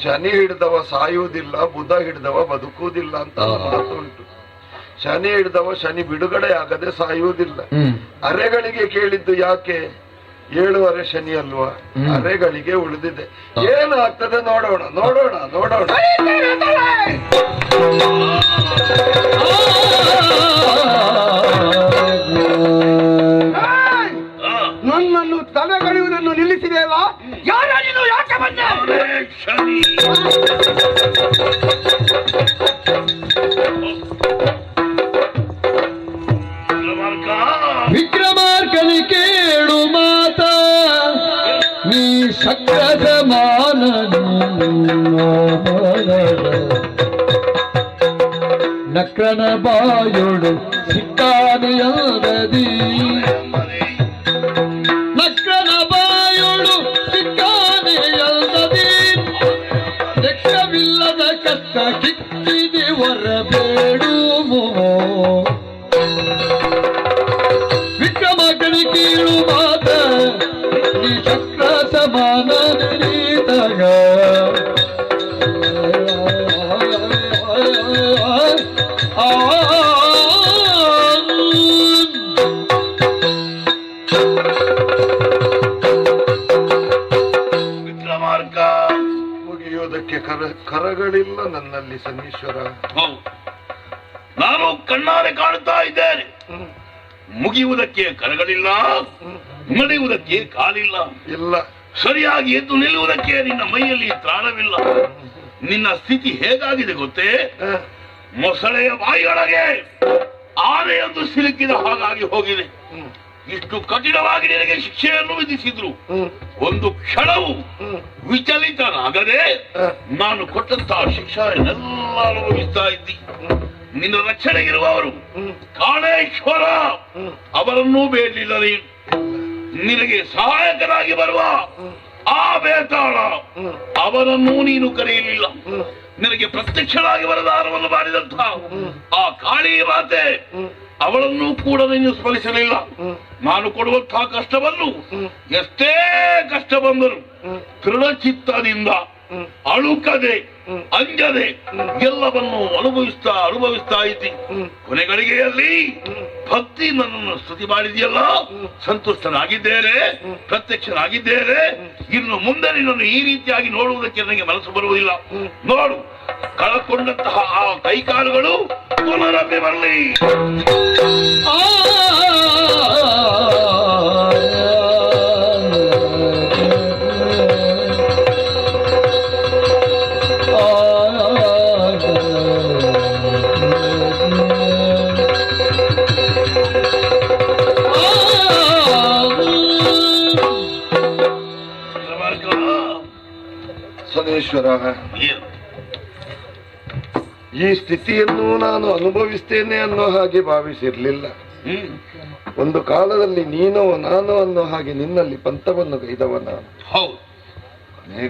ಶನಿ ಹಿಡಿದವ ಸಾಯುವುದಿಲ್ಲ, ಬುಧ ಹಿಡಿದವ ಬದುಕುವುದಿಲ್ಲ ಅಂತ ಮಾತು ಉಂಟು. ಶನಿ ಹಿಡಿದವ ಶನಿ ಬಿಡುಗಡೆ ಆಗದೆ ಸಾಯುವುದಿಲ್ಲ. ಅರೆಗಳಿಗೆ ಕೇಳಿದ್ದು ಯಾಕೆ? 7 ಶನಿ ಅಲ್ವಾ, ಅರೆಗಳಿಗೆ ಉಳಿದಿದೆ. ಏನಾಗ್ತದೆ ನೋಡೋಣ ನೋಡೋಣ ನೋಡೋಣ. ನನ್ನನ್ನು ತಲೆಗಳೆಯುವುದನ್ನು ನಿಲ್ಲಿಸಿದೆಯಲ್ಲ, ಯಾರ ನೀನು? ಯಾಕೆ ಬಂದೆ? ವಿಕ್ರಮಾರ್ಕನಿ ಕೇಳು ಮಾತ, ನೀ ಶಕ್ರದ ಮಾನ ನಕ್ರನ ಬಾಯೋಡು ಸಿಕ್ಕಾನೆಯಾಗದಿ, ನಕ್ರನ ಬಾಯೋಡು ಸಿಕ್ಕಾನೆಯಾಗದಿ, ಲೆಕ್ಕವಿಲ್ಲದ ಕಷ್ಟ ಕಿಕ್ಕಿದೆ ಹೊರಬೇಡು. ವಿಕ್ರಮಾರ್ಕನಿ ಕೇಳು ಮಾತ, ನೀ ಶಕ್ರ ಸಮಾನ ನೀತಗ ವಿಕ್ರಮಾರ್ಕ, ಮುಗಿಯೋದಕ್ಕೆ ಕರಗಳಿಲ್ಲ ನನ್ನಲ್ಲಿ ಶನೀಶ್ವರ. ನಾನು ಕಣ್ಣಾರೆ ಕಾಣುತ್ತಾ ಇದ್ದೇನೆ. ಮುಗಿಯುವುದಕ್ಕೆ ಕರಗಳಿಲ್ಲ, ನಡೆಯುವುದಕ್ಕೆ ಕಾಲಿಲ್ಲ, ಇಲ್ಲ ಸರಿಯಾಗಿ ಎದ್ದು ನಿಲ್ಲುವುದಕ್ಕೆ ನಿನ್ನ ಮೈಯಲ್ಲಿ ತ್ರಾಣವಿಲ್ಲ. ನಿನ್ನ ಸ್ಥಿತಿ ಹೇಗಾಗಿದೆ ಗೊತ್ತೇ? ಮೊಸಳೆಯ ಬಾಯಿಯೊಳಗೆ ಆನೆಯೊಂದು ಸಿಲುಕಿದ ಹಾಗಾಗಿ ಹೋಗಿದೆ. ಇಷ್ಟು ಕಠಿಣವಾಗಿ ನಿನಗೆ ಶಿಕ್ಷೆಯನ್ನು ವಿಧಿಸಿದ್ರು ಒಂದು ಕ್ಷಣವು ವಿಚಲಿತನಾಗದೆ ನಾನು ಕೊಟ್ಟಂತಹ ಶಿಕ್ಷೆಯನ್ನೆಲ್ಲ ಅನುಭವಿಸ್ತಾ ಇದ್ದಿ. ನಿನ್ನ ರಕ್ಷಣೆಗಿರುವವರು ಕಾಳೇಶ್ವರ, ಅವರನ್ನೂ ಬೇಡಲಿಲ್ಲ ನೀನು. ನಿನಗೆ ಸಹಾಯಕರಾಗಿ ಬರುವ ಆ ಬೇತಾಳ, ಅವರನ್ನೂ ನೀನು ಕರೆಯಲಿಲ್ಲ. ನಿನಗೆ ಪ್ರತ್ಯಕ್ಷರಾಗಿ ವರದಾನವನ್ನು ಮಾಡಿದಂತ ಆ ಕಾಳಿ ಮಾತೆ, ಅವಳನ್ನೂ ಕೂಡ ನೀನು ಸ್ಮರಿಸಲಿಲ್ಲ. ನಾನು ಕೊಡುವಂತಹ ಕಷ್ಟವನ್ನು ಎಷ್ಟೇ ಕಷ್ಟ ಬಂದರು ದೃಢಚಿತ್ತದಿಂದ ಅಳುಕದೆ ಅಂಜದೆ ಎಲ್ಲವನ್ನು ಅನುಭವಿಸ್ತಾ ಇದ್ದಿ. ಕೊನೆಗಳಿಗೆಯಲ್ಲಿ ಭಕ್ತಿ ನನ್ನನ್ನು ಸ್ತುತಿ ಮಾಡಿದೆಯಲ್ಲ, ಸಂತುಷ್ಟನಾಗಿದ್ದೇನೆ, ಪ್ರತ್ಯಕ್ಷನಾಗಿದ್ದೇನೆ. ಇನ್ನು ಮುಂದೆ ನಿನ್ನನ್ನು ಈ ರೀತಿಯಾಗಿ ನೋಡುವುದಕ್ಕೆ ನನಗೆ ಮನಸ್ಸು ಬರುವುದಿಲ್ಲ. ನೋಡು, ಕಳಕೊಂಡಂತಹ ಆ ಕೈಕಾಲುಗಳು ಪುನರಪಿ ಬರಲಿ. ಶನೇಶ್ವರ, ಈ ಸ್ಥಿತಿಯನ್ನು ನಾನು ಅನುಭವಿಸ್ತೇನೆ ಅನ್ನೋ ಹಾಗೆ ಭಾವಿಸಿರ್ಲಿಲ್ಲ. ಒಂದು ಕಾಲದಲ್ಲಿ ನೀನೋ ನಾನೋ ಅನ್ನೋ ಹಾಗೆ ನಿನ್ನಲ್ಲಿ ಪಂಥವನ್ನು ಗೈದವ ನಾನು.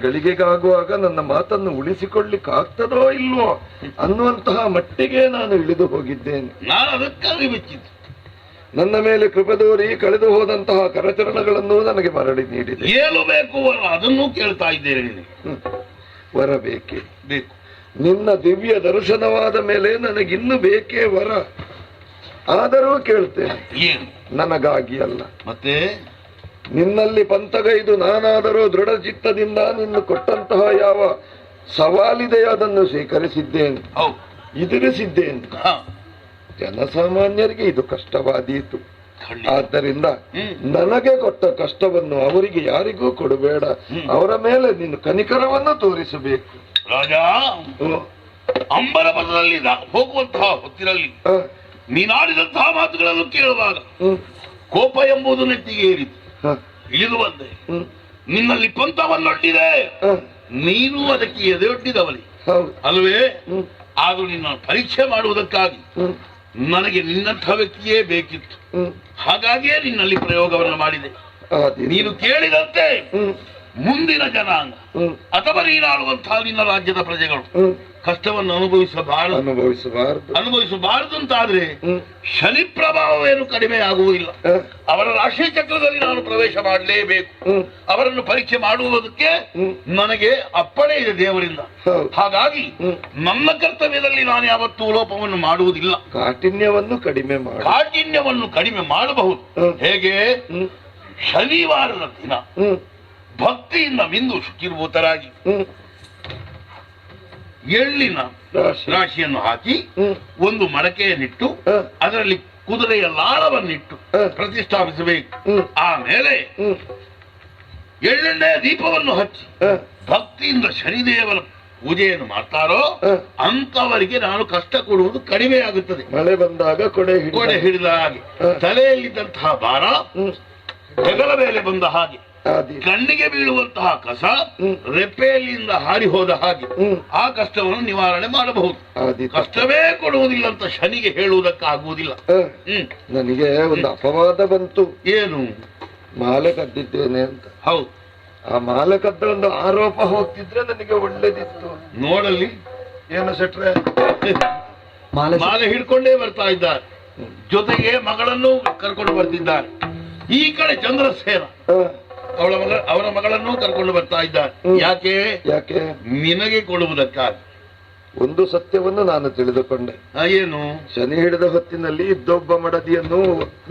ಗಳಿಗೆಗಾಗುವಾಗ ನನ್ನ ಮಾತನ್ನು ಉಳಿಸಿಕೊಳ್ಳಿಕ್ಕೆ ಆಗ್ತದೋ ಇಲ್ವೋ ಅನ್ನುವಂತಹ ಮಟ್ಟಿಗೆ ನಾನು ಇಳಿದು ಹೋಗಿದ್ದೇನೆ. ನನ್ನ ಮೇಲೆ ಕೃಪದೋರಿ ಕಳೆದು ಹೋದಂತಹ ಕರಚರಣಗಳನ್ನು ನನಗೆ ಮರಳಿ ನೀಡಿದೆ. ಏನು ಬೇಕು ವರ, ಅದನ್ನು ಕೇಳ್ತಾ ಇದ್ದೇನೆ. ವರ ಬೇಕೇ ಬೇಕು. ನಿನ್ನ ದಿವ್ಯ ದರ್ಶನವಾದ ಮೇಲೆ ನನಗಿನ್ನು ಬೇಕೇ ವರ. ಆದರೂ ಕೇಳ್ತೇನೆ, ನನಗಾಗಿ ಅಲ್ಲ, ಮತ್ತೆ ನಿನ್ನಲ್ಲಿ ಪಂಥಗೈದು ನಾನಾದರೂ ದೃಢ ಚಿತ್ತದಿಂದ ನಿನ್ನ ಕೊಟ್ಟಂತಹ ಯಾವ ಸವಾಲಿದೆ ಅದನ್ನು ಸ್ವೀಕರಿಸಿದ್ದೇನೆ, ಎದುರಿಸಿದ್ದೇನೆ. ಜನಸಾಮಾನ್ಯರಿಗೆ ಇದು ಕಷ್ಟವಾದೀತು. ಆದ್ದರಿಂದ ನನಗೆ ಕೊಟ್ಟ ಕಷ್ಟವನ್ನು ಅವರಿಗೆ ಯಾರಿಗೂ ಕೊಡಬೇಡ. ಅವರ ಮೇಲೆ ನೀನು ಕನಿಕರವನ್ನು ತೋರಿಸಬೇಕು. ರಾಜ, ಅಂಬರ ಪದದಲ್ಲಿ ಹೋಗುವಂತಹ ಹೊತ್ತಿನಲ್ಲಿ ನೀನಾಡಿದಂತಹ ಮಾತುಗಳನ್ನು ಕೇಳುವಾಗ ಕೋಪ ಎಂಬುದು ನೆತ್ತಿಗೆ ಏರಿತು. ಇಳಿದು ಬಂದೆ. ನಿನ್ನಲ್ಲಿ ಪಂಥವನ್ನೊಡ್ಡಿದೆ, ನೀನು ಅದಕ್ಕೆ ಎದೆಯೊಡ್ಡಿದವಲಿ ಅಲ್ವೇ? ಆದರೂ ನಿನ್ನ ಪರೀಕ್ಷೆ ಮಾಡುವುದಕ್ಕಾಗಿ ನನಗೆ ನಿನ್ನಂಥ ವ್ಯಕ್ತಿಯೇ ಬೇಕಿತ್ತು. ಹಾಗಾಗಿಯೇ ನಿನ್ನಲ್ಲಿ ಪ್ರಯೋಗವನ್ನು ಮಾಡಿದೆ. ನೀನು ಕೇಳಿದಂತೆ ಮುಂದಿನ ಜನಾಂಗ ಅಥವಾ ನೀನಾಳುವಂತಹ ನಿನ್ನ ರಾಜ್ಯದ ಪ್ರಜೆಗಳು ಕಷ್ಟವನ್ನು ಅನುಭವಿಸಬಾರದು ಅಂತಾದ್ರೆ ಶನಿ ಪ್ರಭಾವವೇನು ಕಡಿಮೆ ಆಗುವುದಿಲ್ಲ. ಅವರ ರಾಶಿ ಚಕ್ರದಲ್ಲಿ ನಾನು ಪ್ರವೇಶ ಮಾಡಲೇಬೇಕು. ಅವರನ್ನು ಪರೀಕ್ಷೆ ಮಾಡುವುದಕ್ಕೆ ನನಗೆ ಅಪ್ಪಣೆ ಇದೆ ದೇವರಿಂದ. ಹಾಗಾಗಿ ನನ್ನ ಕರ್ತವ್ಯದಲ್ಲಿ ನಾನು ಯಾವತ್ತೂ ಲೋಪವನ್ನು ಮಾಡುವುದಿಲ್ಲ. ಕಾಠಿಣ್ಯವನ್ನು ಕಡಿಮೆ ಮಾಡಬಹುದು. ಹೇಗೆ ಶನಿವಾರದ ದಿನ ಭಕ್ತಿಯಿಂದ ಮಿಂದು ಶುಚಿರ್ಭೂತರಾಗಿ ಎಳ್ಳಿನ ರಾಶಿಯನ್ನು ಹಾಕಿ ಒಂದು ಮಡಕೆಯನ್ನಿಟ್ಟು ಅದರಲ್ಲಿ ಕುದುರೆಯ ಲಾಳವನ್ನಿಟ್ಟು ಪ್ರತಿಷ್ಠಾಪಿಸಬೇಕು. ಆಮೇಲೆ ಎಳ್ಳೆಣ್ಣೆಯ ದೀಪವನ್ನು ಹಚ್ಚಿ ಭಕ್ತಿಯಿಂದ ಶನಿದೇವರ ಪೂಜೆಯನ್ನು ಮಾಡ್ತಾರೋ ಅಂತವರಿಗೆ ನಾನು ಕಷ್ಟ ಕೊಡುವುದು ಕಡಿಮೆ ಆಗುತ್ತದೆ. ಮಳೆ ಬಂದಾಗ ಕೊಡೆ ಹಿಡಿದ ಹಾಗೆ, ತಲೆಯಲ್ಲಿದ್ದಂತಹ ಭಾರ ಹೆಗಲ ಮೇಲೆ ಬಂದ ಹಾಗೆ, ಕಣ್ಣಿಗೆ ಬೀಳುವಂತಹ ಕಸ ರೆಪ್ಪೆಯಲ್ಲಿಂದ ಹಾರಿ ಹೋದ ಹಾಗೆ ಆ ಕಷ್ಟವನ್ನು ನಿವಾರಣೆ ಮಾಡಬಹುದು. ಕಷ್ಟವೇ ಕೊಡುವುದಿಲ್ಲ ಅಂತ ಶನಿಗೆ ಹೇಳುವುದಕ್ಕಾಗುವುದಿಲ್ಲ. ನನಗೆ ಒಂದು ಅಪವಾದ ಬಂತು. ಏನು? ಮಾಲೆ ಕದ್ದಿದ್ದೇನೆ ಅಂತ. ಹೌದು, ಆ ಮಾಲೆ ಕದ್ದ ಒಂದು ಆರೋಪ ಹೋಗ್ತಿದ್ರೆ ನನಗೆ ಒಳ್ಳೇದಿತ್ತು. ನೋಡಲ್ಲಿ ಏನು ಸೆಟ್ರೆ, ಮಾಲೆ ಹಿಡ್ಕೊಂಡೇ ಬರ್ತಾ ಇದ್ದಾರೆ, ಜೊತೆಗೆ ಮಗಳನ್ನು ಕರ್ಕೊಂಡು ಬರ್ತಿದ್ದಾರೆ. ಈ ಕಡೆ ಚಂದ್ರಸೇನ ಅವರ ಮಗಳನ್ನು ಕರ್ಕೊಂಡು ಬರ್ತಾ ಇದ್ದಾರೆ. ಯಾಕೆ? ನಿನಗೆ ಕೊಡುವುದಕ್ಕಾಗಿ. ಒಂದು ಸತ್ಯವನ್ನು ನಾನು ತಿಳಿದುಕೊಂಡೆ. ಏನು? ಶನಿ ಹಿಡಿದ ಹೊತ್ತಿನಲ್ಲಿ ಇದ್ದೊಬ್ಬ ಮಡದಿಯನ್ನು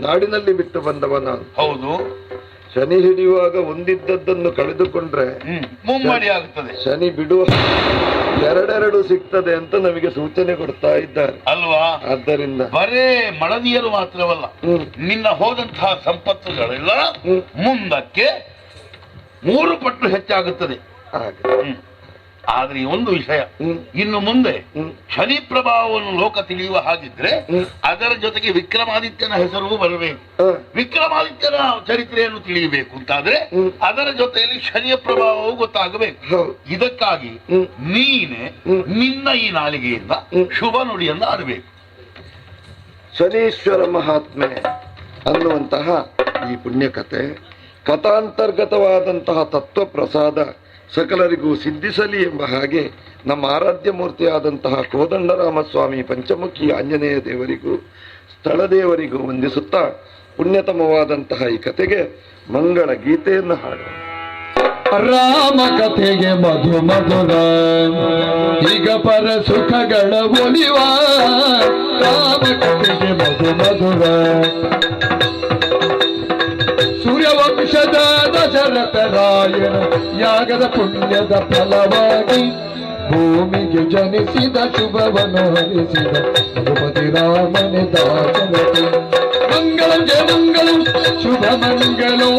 ನಾಡಿನಲ್ಲಿ ಬಿಟ್ಟು ಬಂದವ ನಾನು. ಹೌದು. ಶನಿ ಹಿಡಿಯುವಾಗ ಒಂದಿದ್ದದ್ದನ್ನು ಕಳೆದುಕೊಂಡ್ರೆ ಮುಮ್ಮಡಿ ಆಗುತ್ತದೆ. ಶನಿ ಬಿಡುವ ಎರಡೆರಡು ಸಿಗ್ತದೆ ಅಂತ ನಮಗೆ ಸೂಚನೆ ಕೊಡ್ತಾ ಇದ್ದಾರೆ ಅಲ್ವಾ? ಆದ್ದರಿಂದ ಬರೇ ಮಡದಿಯರು ಮಾತ್ರವಲ್ಲ, ನಿನ್ನ ಹೋದಂತಹ ಸಂಪತ್ತುಗಳೆಲ್ಲ ಮುಂದಕ್ಕೆ 3 ಪಟ್ಟು ಹೆಚ್ಚಾಗುತ್ತದೆ. ಆದ್ರೆ ಒಂದು ವಿಷಯ, ಇನ್ನು ಮುಂದೆ ಶನಿ ಪ್ರಭಾವವನ್ನು ಲೋಕ ತಿಳಿಯುವ ಹಾಗಿದ್ರೆ ಅದರ ಜೊತೆಗೆ ವಿಕ್ರಮಾದಿತ್ಯನ ಹೆಸರು ಬರಬೇಕು. ವಿಕ್ರಮಾದಿತ್ಯನ ಚರಿತ್ರೆಯನ್ನು ತಿಳಿಯಬೇಕು ಅಂತಾದ್ರೆ ಅದರ ಜೊತೆಯಲ್ಲಿ ಶನಿಯ ಪ್ರಭಾವವು ಗೊತ್ತಾಗಬೇಕು. ಇದಕ್ಕಾಗಿ ನೀನೆ ನಿನ್ನ ಈ ನಾಲಿಗೆಯಿಂದ ಶುಭ ನುಡಿಯನ್ನು ಆಡಬೇಕು. ಶನೀಶ್ವರ ಮಹಾತ್ಮೆ ಅನ್ನುವಂತಹ ಈ ಪುಣ್ಯಕಥೆ ಕಥಾಂತರ್ಗತವಾದಂತಹ ತತ್ವ ಪ್ರಸಾದ ಸಕಲರಿಗೂ ಸಿದ್ಧಿಸಲಿ ಎಂಬ ಹಾಗೆ ನಮ್ಮ ಆರಾಧ್ಯ ಮೂರ್ತಿಯಾದಂತಹ ಕೋದಂಡರಾಮಸ್ವಾಮಿ ಪಂಚಮುಖಿ ಆಂಜನೇಯ ದೇವರಿಗೂ ಸ್ಥಳದೇವರಿಗೂ ವಂದಿಸುತ್ತಾ ಪುಣ್ಯತಮವಾದಂತಹ ಈ ಕಥೆಗೆ ಮಂಗಳ ಗೀತೆಯನ್ನು ಹಾಡೋಣ. ರಾಮ ಕಥೆಗೆ ಮಧು ಮಧುರ ಈಗ ಪರ ಸುಖಗಳ ಒಲಿವ ರಾಮ ಕಥೆಗೆ ಮಧು ಮಧುರ ಸೂರ್ಯವಂಶದ ದಶರಥ ರಾಯನ ಯಾಗದ ಪುಣ್ಯದ ಫಲವಾಗಿ ಭೂಮಿಗೆ ಜನಿಸಿದ ಶುಭವನ್ನು ಹರಿಸಿದ ರಘುಪತಿ ರಾಮನ ದಾಸರಥಿ ಮಂಗಳಂ ಜಯ ಮಂಗಳಂ ಶುಭ ಮಂಗಳಂ